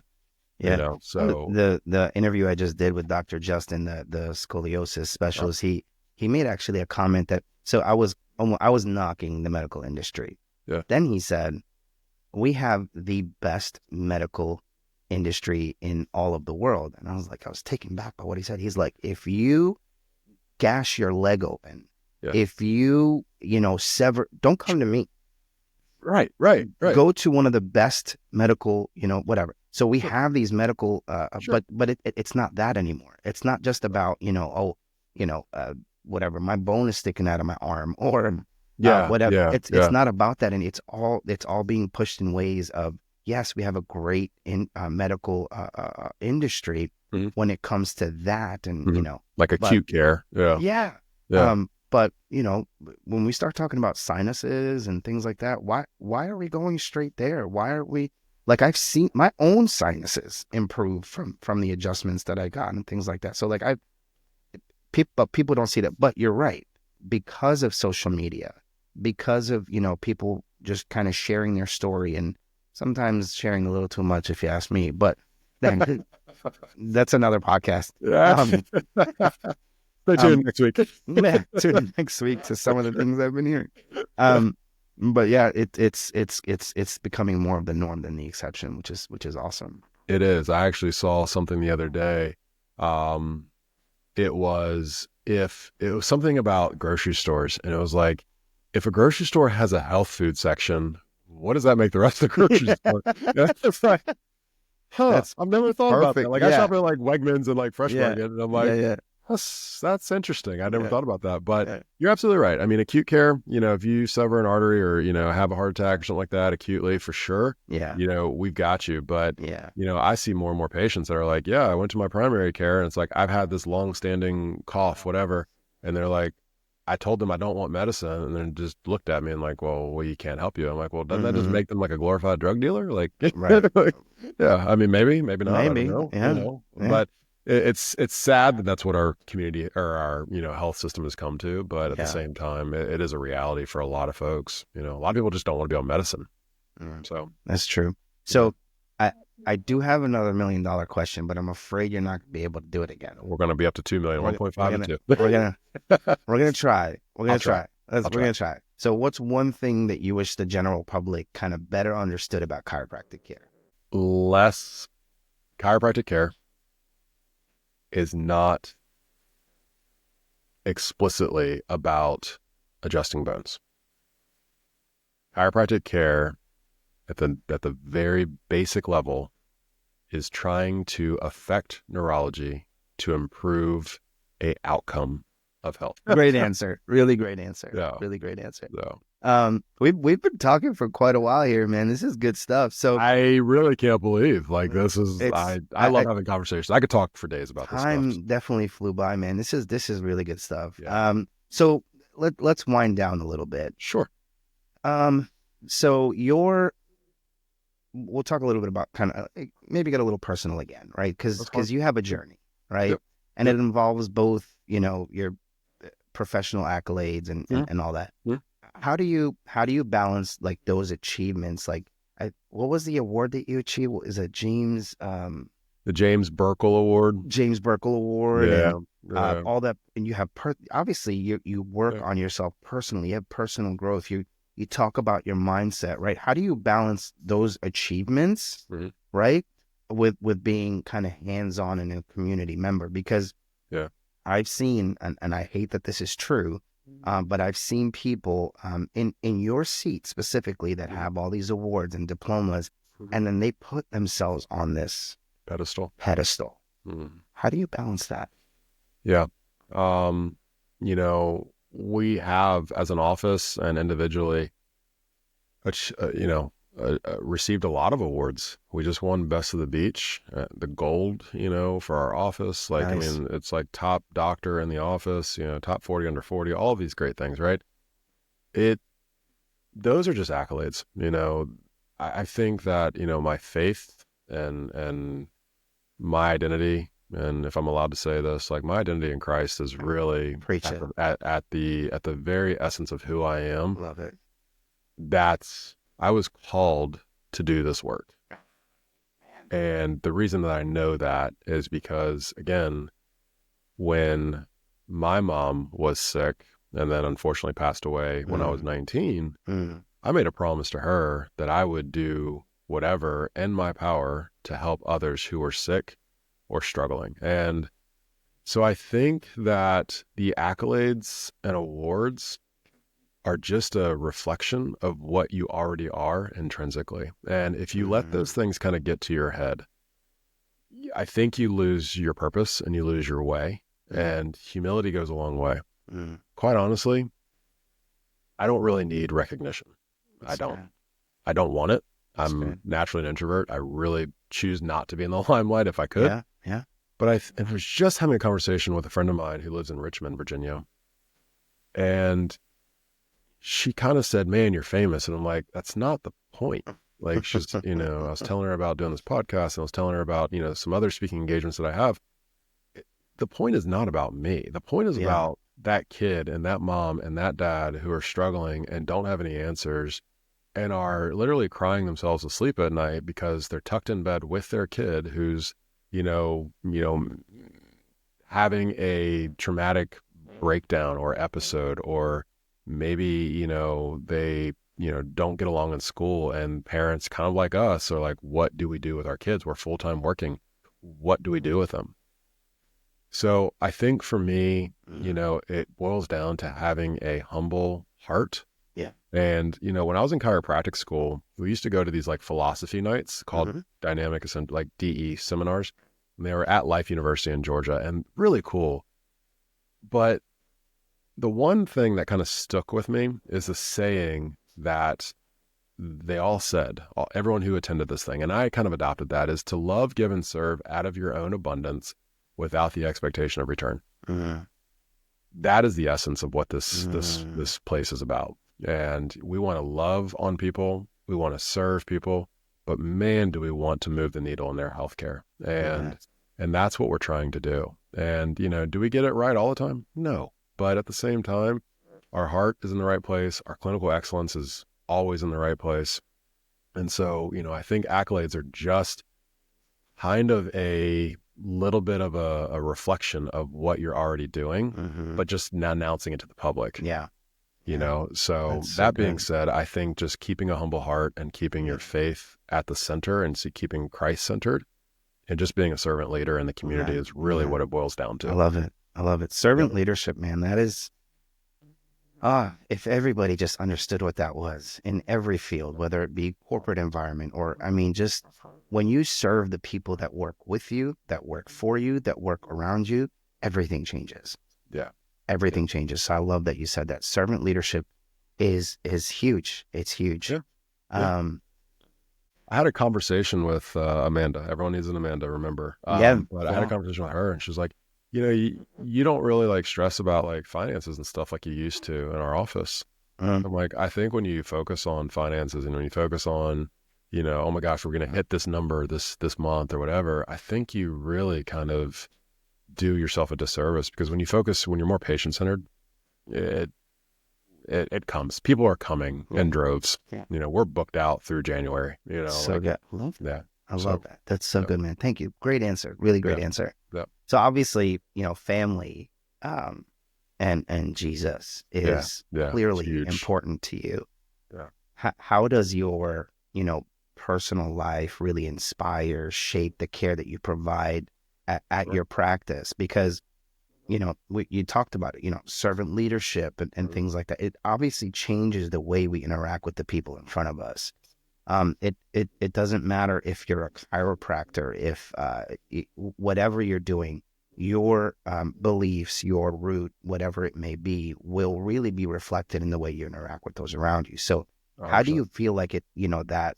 So the interview I just did with Dr. Justin, the scoliosis specialist, he made actually a comment that, so I was knocking the medical industry. Yeah. Then he said, we have the best medical industry in all of the world. And I was taken back by what he said. He's like, if you gash your leg open, if you, sever, don't come to me. Right. Go to one of the best medical, whatever. So we have these medical, but it's not that anymore. It's not just about, whatever, my bone is sticking out of my arm or whatever. It's not about that. And it's all being pushed in ways of, yes, we have a great medical industry when it comes to that. And, like acute care. Yeah. But, when we start talking about sinuses and things like that, why are we going straight there? Why aren't we, like, I've seen my own sinuses improve from the adjustments that I got and things like that. So like people don't see that, but you're right. Because of social media, because of, people just kind of sharing their story and sometimes sharing a little too much, if you ask me, but then that's another podcast. Stay tuned next week. Tune in next week to some of the things I've been hearing. But yeah, it's becoming more of the norm than the exception, which is awesome. It is. I actually saw something the other day. It was something about grocery stores, and it was like, if a grocery store has a health food section, what does that make the rest of the grocery store? It's like, I've never thought about that. Like I shop at like Wegmans and like Fresh Market, and I'm like, that's interesting. I never thought about that, but you're absolutely right. I mean, acute care, if you sever an artery or, have a heart attack or something like that acutely, for sure. Yeah. We've got you. But, I see more and more patients that are like, I went to my primary care and it's like, I've had this long standing cough, whatever. And they're like, I told them I don't want medicine, and then just looked at me and like, well, we can't help you. I'm like, well, doesn't that just make them like a glorified drug dealer? Like, like, I mean, maybe not. Maybe. I don't know. But it's sad that that's what our community or our, health system has come to. But at the same time, it is a reality for a lot of folks. A lot of people just don't want to be on medicine. So that's true. So I do have another $1 million question, but I'm afraid you're not going to be able to do it again. We're going to be up to 2 million, 1.5 to 2. We're going to try. We're going to try. We're going to try. So what's one thing that you wish the general public kind of better understood about chiropractic care? Less chiropractic care is not explicitly about adjusting bones. Chiropractic care at the very basic level is trying to affect neurology to improve a outcome of health. Great answer. Really great answer. Yeah. Really great answer. So We've been talking for quite a while here, man. This is good stuff. So I really can't believe this is I love having conversations. I could talk for days about this stuff. Time definitely flew by, man. This is really good stuff. Yeah. So let's wind down a little bit. Sure. So we'll talk a little bit about kind of maybe get a little personal again, right? Because you have a journey, right? Yep. And it involves both, your professional accolades and all that. Yeah. How do you balance like those achievements? Like, what was the award that you achieved? Is it James? The James Burkle Award. James Burkle Award. Yeah. And, all that, and you have obviously you work on yourself personally. You have personal growth. You talk about your mindset, right? How do you balance those achievements, right, with being kind of hands-on and a community member? Because I've seen, and I hate that this is true, but I've seen people in your seat specifically that have all these awards and diplomas, and then they put themselves on this pedestal. How do you balance that? Yeah. We have, as an office and individually, received a lot of awards. We just won Best of the Beach, the gold, for our office. Like, nice. I mean, it's like top doctor in the office, top 40 under 40, all of these great things, right? Those are just accolades. I think that, my faith and my identity, and if I'm allowed to say this, like my identity in Christ is really at the very essence of who I am. Love it. I was called to do this work. And the reason that I know that is because, again, when my mom was sick and then unfortunately passed away when I was 19, I made a promise to her that I would do whatever in my power to help others who were sick or struggling. And so I think that the accolades and awards are just a reflection of what you already are intrinsically. And if you let those things kind of get to your head, I think you lose your purpose and you lose your way. And humility goes a long way. Quite honestly, I don't really need recognition. I don't want it. I'm naturally an introvert. I really choose not to be in the limelight if I could. Yeah. But I was just having a conversation with a friend of mine who lives in Richmond, Virginia. And she kind of said, "Man, you're famous." And I'm like, that's not the point. Like, she's, I was telling her about doing this podcast, and I was telling her about, some other speaking engagements that I have. The point is not about me. The point is about that kid and that mom and that dad who are struggling and don't have any answers and are literally crying themselves to sleep at night because they're tucked in bed with their kid who's, having a traumatic breakdown or episode, or maybe, they, don't get along in school, and parents kind of like us are like, what do we do with our kids? We're full-time working. What do we do with them? So I think for me, it boils down to having a humble heart. Yeah. And, when I was in chiropractic school, we used to go to these like philosophy nights called dynamic, like DE seminars. And they were at Life University in Georgia, and really cool. But the one thing that kind of stuck with me is the saying that they all said, everyone who attended this thing, and I kind of adopted that, is to love, give, and serve out of your own abundance without the expectation of return. That is the essence of what this place is about. And we want to love on people. We want to serve people, but man, do we want to move the needle in their healthcare. And that's what we're trying to do. And, do we get it right all the time? No. But at the same time, our heart is in the right place. Our clinical excellence is always in the right place. And so, I think accolades are just kind of a little bit of a reflection of what you're already doing, but just announcing it to the public. Yeah. you know? So That's so that being good. said, I think just keeping a humble heart and keeping your faith at the center and keeping Christ centered and just being a servant leader in the community Amen. is really Amen. what it boils down I to. love it. I love it. Yep. Servant leadership, man, that is, if everybody just understood what that was in every field, whether it be corporate environment or, I mean, just when you serve the people that work with you, that work for you, that work around you, everything changes. Yeah. Everything changes. So I love that you said that. Servant leadership is huge. It's huge. Yeah. Yeah. Um, I had a conversation with Amanda. Everyone needs an Amanda, remember? yeah, But I had a yeah. conversation with her, and she was like, you know, you don't really like stress about like finances and stuff like you used to in our office. Mm, I'm like, I think when you focus on finances and when you focus on, you know, oh my gosh, we're going to hit this number this month or whatever, I think you really kind of do yourself a disservice because when you're more patient centered, it it comes. People are coming in droves. yeah. You know, we're booked out through January. You know, So like good. I love that. yeah. I love So that. That's so yeah, good, man. Thank you. Great answer. Really great yeah, answer. yeah, So obviously, family, um, and Jesus yeah, is yeah. It's clearly huge. important to you. Yeah. How does your, personal life really inspire, shape the care that you provide at Right. your practice? Because, you talked about it, servant leadership and Mhm. things like that. It obviously changes the way we interact with the people in front of us. It doesn't matter if you're a chiropractor, if whatever you're doing, your beliefs, your root, whatever it may be, will really be reflected in the way you interact with those around you. So, how do 100%. you feel like it, that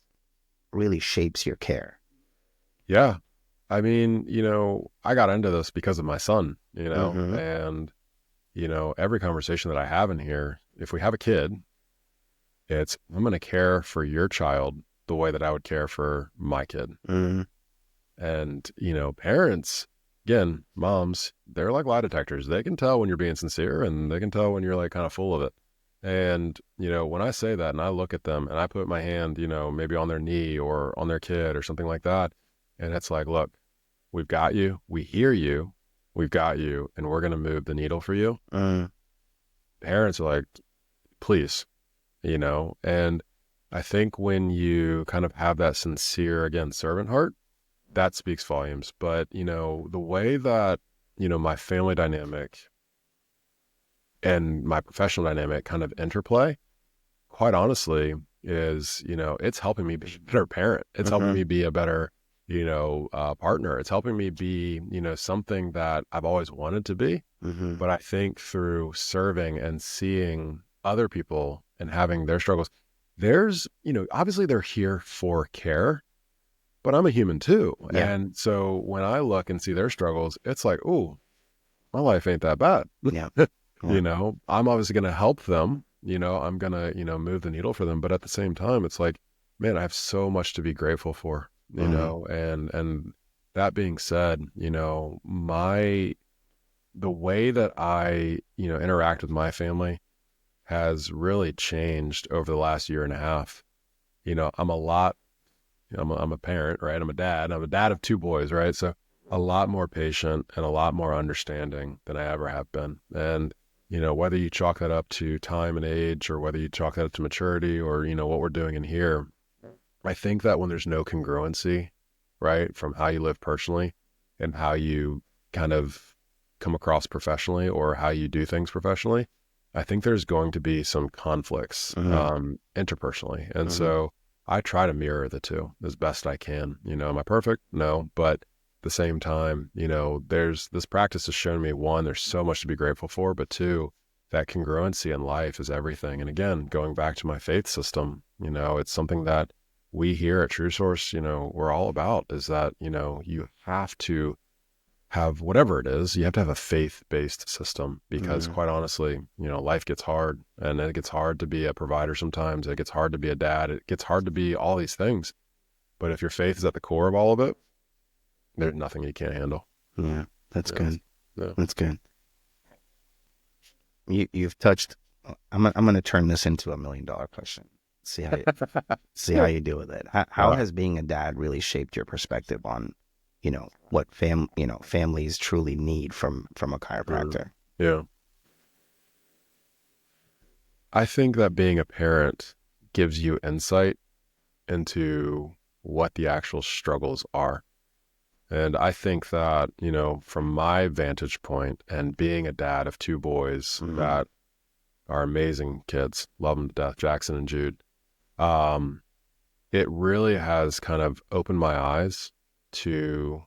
really shapes your care? Yeah. I mean, you know, I got into this because of my son, you know, Mm-hmm. and, you know, every conversation that I have in here, if we have a kid, it's, I'm going to care for your child the way that I would care for my kid. Mm-hmm. And, you know, parents, again, moms, they're like lie detectors. They can tell when you're being sincere and they can tell when you're like kind of full of it. And, you know, when I say that and I look at them and I put my hand, you know, maybe on their knee or on their kid or something like that, and it's like, look, we've got you, we hear you, we've got you, and we're going to move the needle for you. Mm-hmm. Parents are like, please, you know, and I think when you kind of have that sincere, again, servant heart, that speaks volumes. But, you know, the way that, you know, my family dynamic and my professional dynamic kind of interplay, quite honestly, is, you know, it's helping me be a better parent. It's helping Mm-hmm. me be a better, you know, partner. It's helping me be, you know, something that I've always wanted to be. Mm-hmm. But I think through serving and seeing other people and having their struggles, there's, you know, obviously they're here for care, but I'm a human too. Yeah. And so when I look and see their struggles, it's like, oh, my life ain't that bad. Yeah. You Yeah. know, I'm obviously going to help them. You know, I'm going to, you know, move the needle for them. But at the same time, it's like, man, I have so much to be grateful for, you Mm-hmm. know, and that being said, you know, the way that I, you know, interact with my family has really changed over the last year and a half. You know, I'm a parent, right? I'm a dad of two boys, right? So a lot more patient and a lot more understanding than I ever have been. And, you know, whether you chalk that up to time and age or whether you chalk that up to maturity or, you know, what we're doing in here, I think that when there's no congruency, right, from how you live personally and how you kind of come across professionally or how you do things professionally, I think there's going to be some conflicts Mm-hmm. interpersonally. And Mm-hmm. so I try to mirror the two as best I can. You know, am I perfect? No. But at the same time, you know, there's this practice has shown me one, there's so much to be grateful for, but two, that congruency in life is everything. And again, going back to my faith system, you know, it's something that we here at True Source, you know, we're all about is that, you know, you have to have whatever it is, you have to have a faith-based system because Mm-hmm. quite honestly, you know, life gets hard and it gets hard to be a provider sometimes. It gets hard to be a dad. It gets hard to be all these things. But if your faith is at the core of all of it, there's nothing you can't handle. Yeah. That's Yeah. good. Yeah. That's good. You've touched. I'm gonna turn this into $1 million question. See how you deal with it. How Yeah. has being a dad really shaped your perspective on, what families truly need from a Mm. chiropractor? Yeah. I think that being a parent gives you insight into what the actual struggles are. And I think that, from my vantage point and being a dad of two boys that are amazing kids, love them to death, Jackson and Jude, it really has kind of opened my eyes to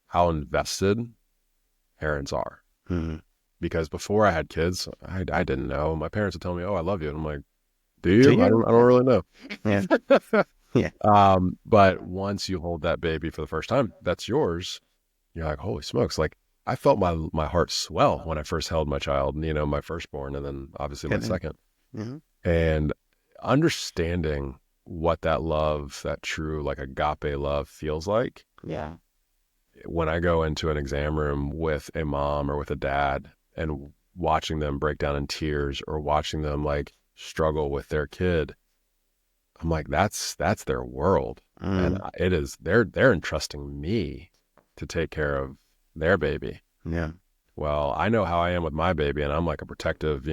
how invested parents are. Because before I had kids, I didn't know. My parents would tell me, "Oh, I love you," and I'm like, "Do you? I don't really know." Yeah. Yeah. But once you hold that baby for the first time, that's yours. You're like, holy smokes! Like I felt my heart swell when I first held my child, my firstborn, and then obviously my second. And understanding what that love, that true like agape love feels like. Yeah. When I go into an exam room with a mom or with a dad and watching them break down in tears or watching them like struggle with their kid, I'm like, that's their world. And it is, they're entrusting me to take care of their baby. Yeah. Well, I know how I am with my baby, and I'm like a protective,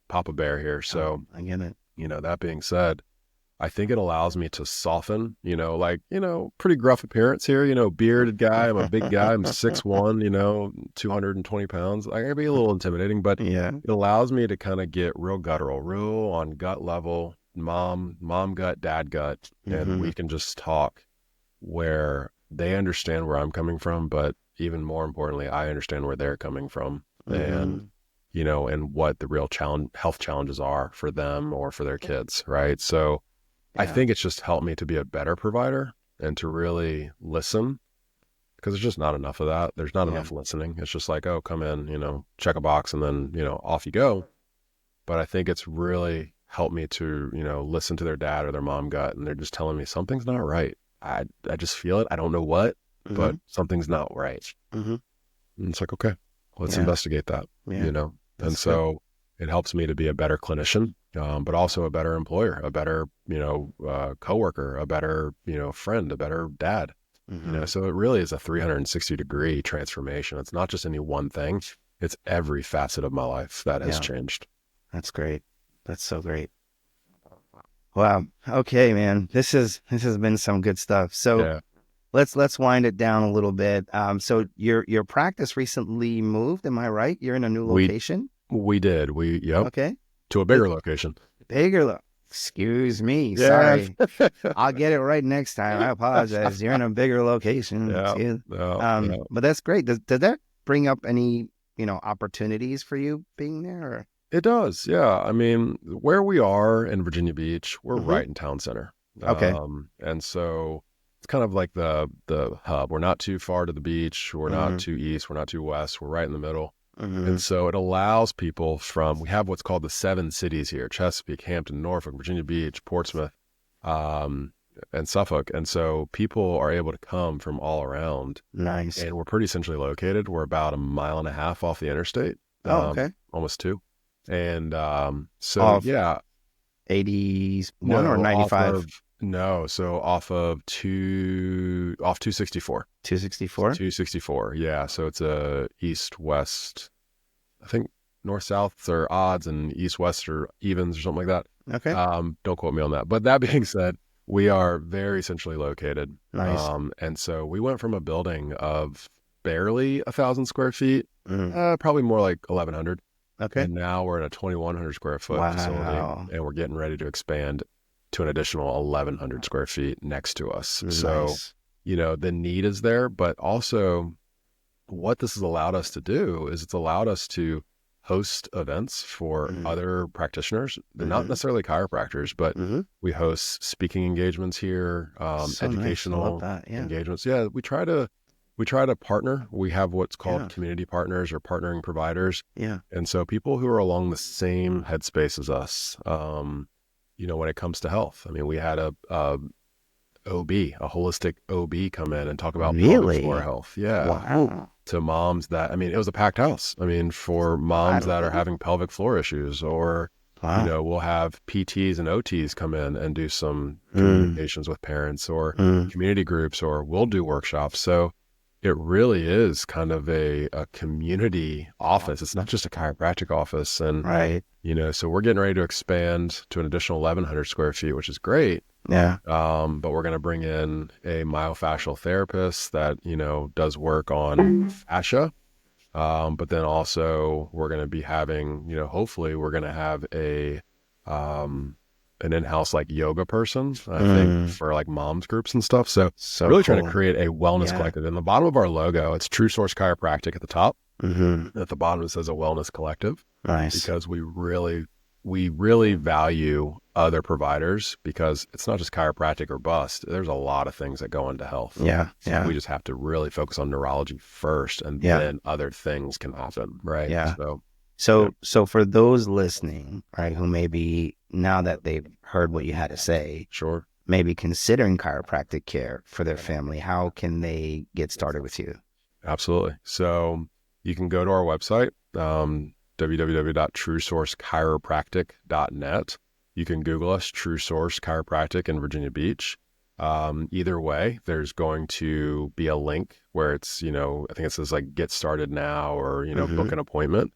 Papa Bear here. So, I get it. That being said, I think it allows me to soften, pretty gruff appearance here, bearded guy. I'm a big guy. I'm 6'1", 220 pounds. I can be a little intimidating, but it allows me to kind of get real guttural, real on gut level, mom gut, dad gut. And we can just talk where they understand where I'm coming from, but even more importantly, I understand where they're coming from and, and what the real health challenges are for them or for their kids. Right. So, I think it's just helped me to be a better provider and to really listen, because there's just not enough of that. There's not enough listening. It's just like, oh, come in, check a box and then, off you go. But I think it's really helped me to, listen to their dad or their mom gut, and they're just telling me something's not right. I just feel it. I don't know what, but something's not right. And it's like, okay, let's investigate that, And so it helps me to be a better clinician, but also a better employer, a better, coworker, a better, friend, a better dad. So it really is a 360-degree transformation. It's not just any one thing. It's every facet of my life that has changed. That's great. That's so great. Wow. Okay, man. This has been some good stuff. So let's wind it down a little bit. So your practice recently moved, am I right? You're in a new location? We did. Okay. To a bigger location. Excuse me. Sorry. I'll get it right next time. I apologize. You're in a bigger location. But that's great. Does that bring up any, opportunities for you being there? Or? It does. Yeah. I mean, where we are in Virginia Beach, we're right in town center. Okay. And so it's kind of like the hub. We're not too far to the beach. We're not too east. We're not too west. We're right in the middle. And so it allows people we have what's called the 7 cities here: Chesapeake, Hampton, Norfolk, Virginia Beach, Portsmouth, and Suffolk. And so people are able to come from all around. Nice. And we're pretty centrally located. We're about 1.5 miles off the interstate. Okay. Almost 2. And so, 81 or 95? So off of 264. 264? 264, yeah. So it's a east-west, I think north-south are odds and east-west are evens or something like that. Okay. Don't quote me on that. But that being said, we are very centrally located. Nice. And so we went from a building of barely 1,000 square feet, probably more like 1,100. Okay. And now we're at a 2,100 square foot facility, and we're getting ready to expand to an additional 1,100 square feet next to us. Nice. So, the need is there, but also what this has allowed us to do is it's allowed us to host events for other practitioners. They're not necessarily chiropractors, but we host speaking engagements here, educational engagements. Yeah, we try to partner. We have what's called community partners or partnering providers. Yeah. And so people who are along the same headspace as us, when it comes to health. I mean, we had a holistic OB come in and talk about pelvic floor health. Yeah. Wow. To moms it was a packed house. I mean, for moms that are having pelvic floor issues, or, we'll have PTs and OTs come in and do some communications with parents, or community groups, or we'll do workshops. So it really is kind of a community office. It's not just a chiropractic office. And, Right. so we're getting ready to expand to an additional 1,100 square feet, which is great. Yeah. But we're going to bring in a myofascial therapist that, does work on fascia. But then also we're going to be having, hopefully we're going to have an in-house like yoga person, I think, for like moms groups and stuff. So really cool. trying to create a wellness collective. In the bottom of our logo, it's True Source Chiropractic at the top. At the bottom, it says a wellness collective. Nice. Because we really value other providers, because it's not just chiropractic or bust. There's a lot of things that go into health. Yeah. So we just have to really focus on neurology first, and then other things can happen. Right. Yeah. So for those listening, right, who maybe now that they've heard what you had to say, sure, maybe considering chiropractic care for their family, how can they get started with you? Absolutely. So you can go to our website, www.truesourcechiropractic.net. You can Google us, True Source Chiropractic in Virginia Beach. Either way, there's going to be a link where it's, I think it says like get started now, or, book an appointment,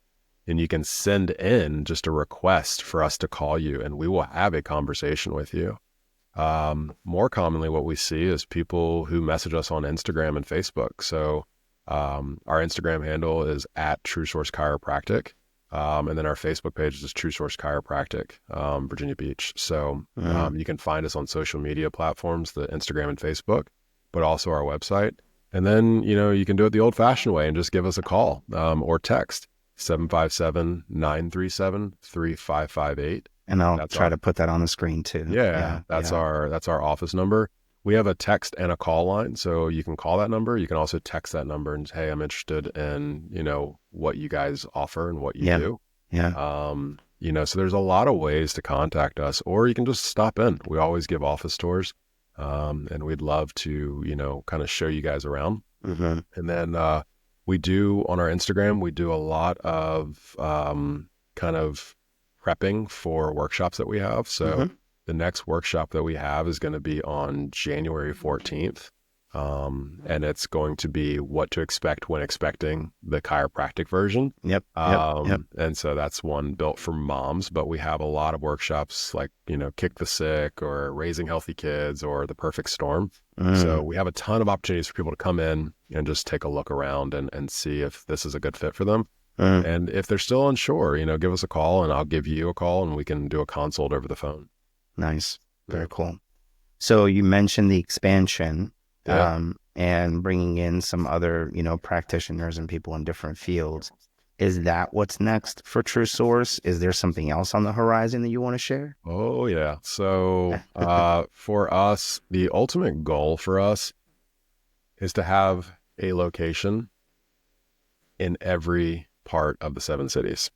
and you can send in just a request for us to call you, and we will have a conversation with you. More commonly, what we see is people who message us on Instagram and Facebook. So our Instagram handle is at True Source Chiropractic. And then our Facebook page is True Source Chiropractic, Virginia Beach. So you can find us on social media platforms, the Instagram and Facebook, but also our website. And then, you can do it the old fashioned way and just give us a call or text 757-937-3558. And I'll try to put that on the screen too. That's our office number. We have a text and a call line, so you can call that number. You can also text that number and say, hey, I'm interested in, what you guys offer and what you do. Yeah. So there's a lot of ways to contact us, or you can just stop in. We always give office tours, and we'd love to, kind of show you guys around. And then we do, on our Instagram, we do a lot of kind of prepping for workshops that we have. So the next workshop that we have is going to be on January 14th. And it's going to be what to expect when expecting the chiropractic version. Yep. And so that's one built for moms, but we have a lot of workshops like, Kick the Sick, or Raising Healthy Kids, or The Perfect Storm. So we have a ton of opportunities for people to come in and just take a look around and see if this is a good fit for them. And if they're still unsure, give us a call, and I'll give you a call, and we can do a consult over the phone. Nice. Very cool. So you mentioned the expansion, and bringing in some other, practitioners and people in different fields. Is that what's next for True Source? Is there something else on the horizon that you want to share? Oh, yeah. So for us, the ultimate goal for us is to have a location in every part of the 7 cities.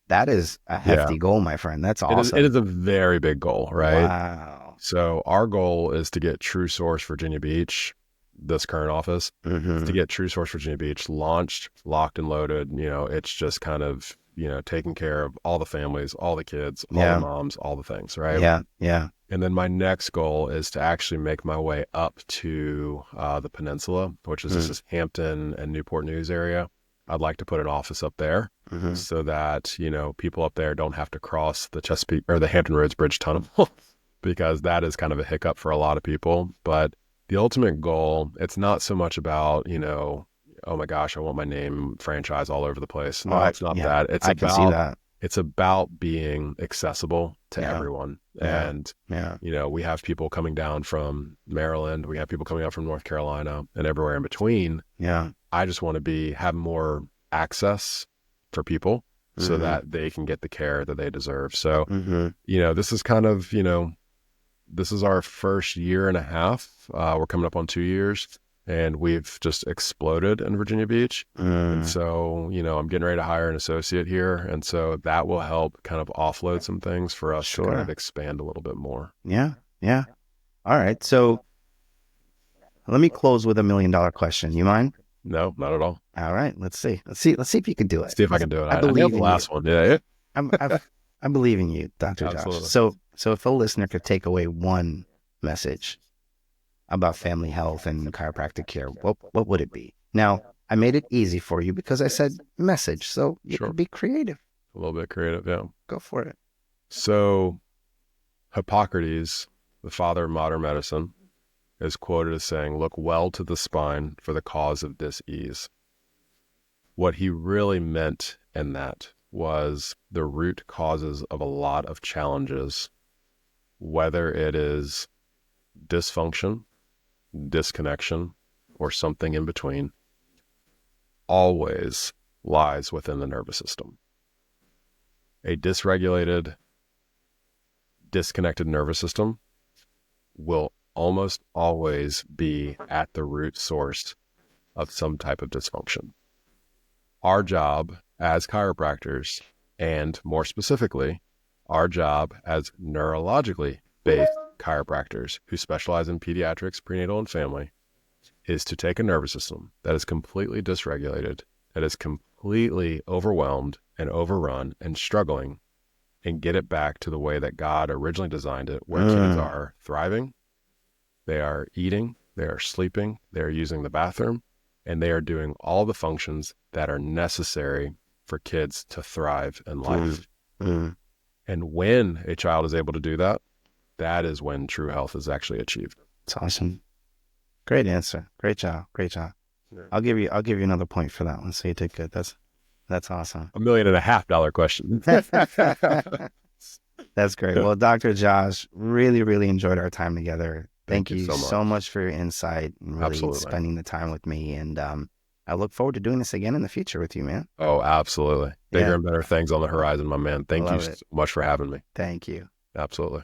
That is a hefty goal, my friend. That's awesome. It is a very big goal, right? Wow. So our goal is to get True Source Virginia Beach, this current office, to get True Source Virginia Beach launched, locked and loaded. It's just kind of, taking care of all the families, all the kids, all the moms, all the things, right? Yeah. And then my next goal is to actually make my way up to the peninsula, which is this Hampton and Newport News area. I'd like to put an office up there so that, people up there don't have to cross the Chesapeake or the Hampton Roads Bridge Tunnel because that is kind of a hiccup for a lot of people. But the ultimate goal, it's not so much about, oh my gosh, I want my name franchise all over the place. No, it's not that. I can see that. It's about being accessible to everyone. And, we have people coming down from Maryland. We have people coming out from North Carolina and everywhere in between. Yeah. I just want to have more access for people so that they can get the care that they deserve. So, this is kind of, this is our first year and a half. We're coming up on 2 years. And we've just exploded in Virginia Beach. And so, I'm getting ready to hire an associate here. And so that will help kind of offload some things for us to kind of expand a little bit more. Yeah. Yeah. All right. So let me close with $1 million question. You mind? No, not at all. All right. Let's see if you can do it. See if I can do it. I believe in the last one. Yeah. I believe in you, Dr. Josh. So if a listener could take away one message about family health and chiropractic care, what would it be? Now, I made it easy for you because I said message, so you Sure. could be creative. A little bit creative, yeah. Go for it. So Hippocrates, the father of modern medicine, is quoted as saying, "Look well to the spine for the cause of dis-ease." What he really meant in that was the root causes of a lot of challenges, whether it is dysfunction, disconnection, or something in between, always lies within the nervous system. A dysregulated, disconnected nervous system will almost always be at the root source of some type of dysfunction. Our job as chiropractors, and more specifically, our job as neurologically based chiropractors who specialize in pediatrics, prenatal, and family, is to take a nervous system that is completely dysregulated, that is completely overwhelmed and overrun and struggling, and get it back to the way that God originally designed it, where kids are thriving, they are eating, they are sleeping, they are using the bathroom, and they are doing all the functions that are necessary for kids to thrive in life. And when a child is able to do that, that is when true health is actually achieved. It's awesome. Great answer. Great job. Great job. Yeah. I'll give you another point for that one. So you did good. That's awesome. $1.5 million question. That's great. Well, Dr. Josh, really, really enjoyed our time together. Thank you so much for your insight and really spending the time with me. And I look forward to doing this again in the future with you, man. Oh, absolutely. Bigger and better things on the horizon, my man. Thank you so much for having me. Thank you. Absolutely.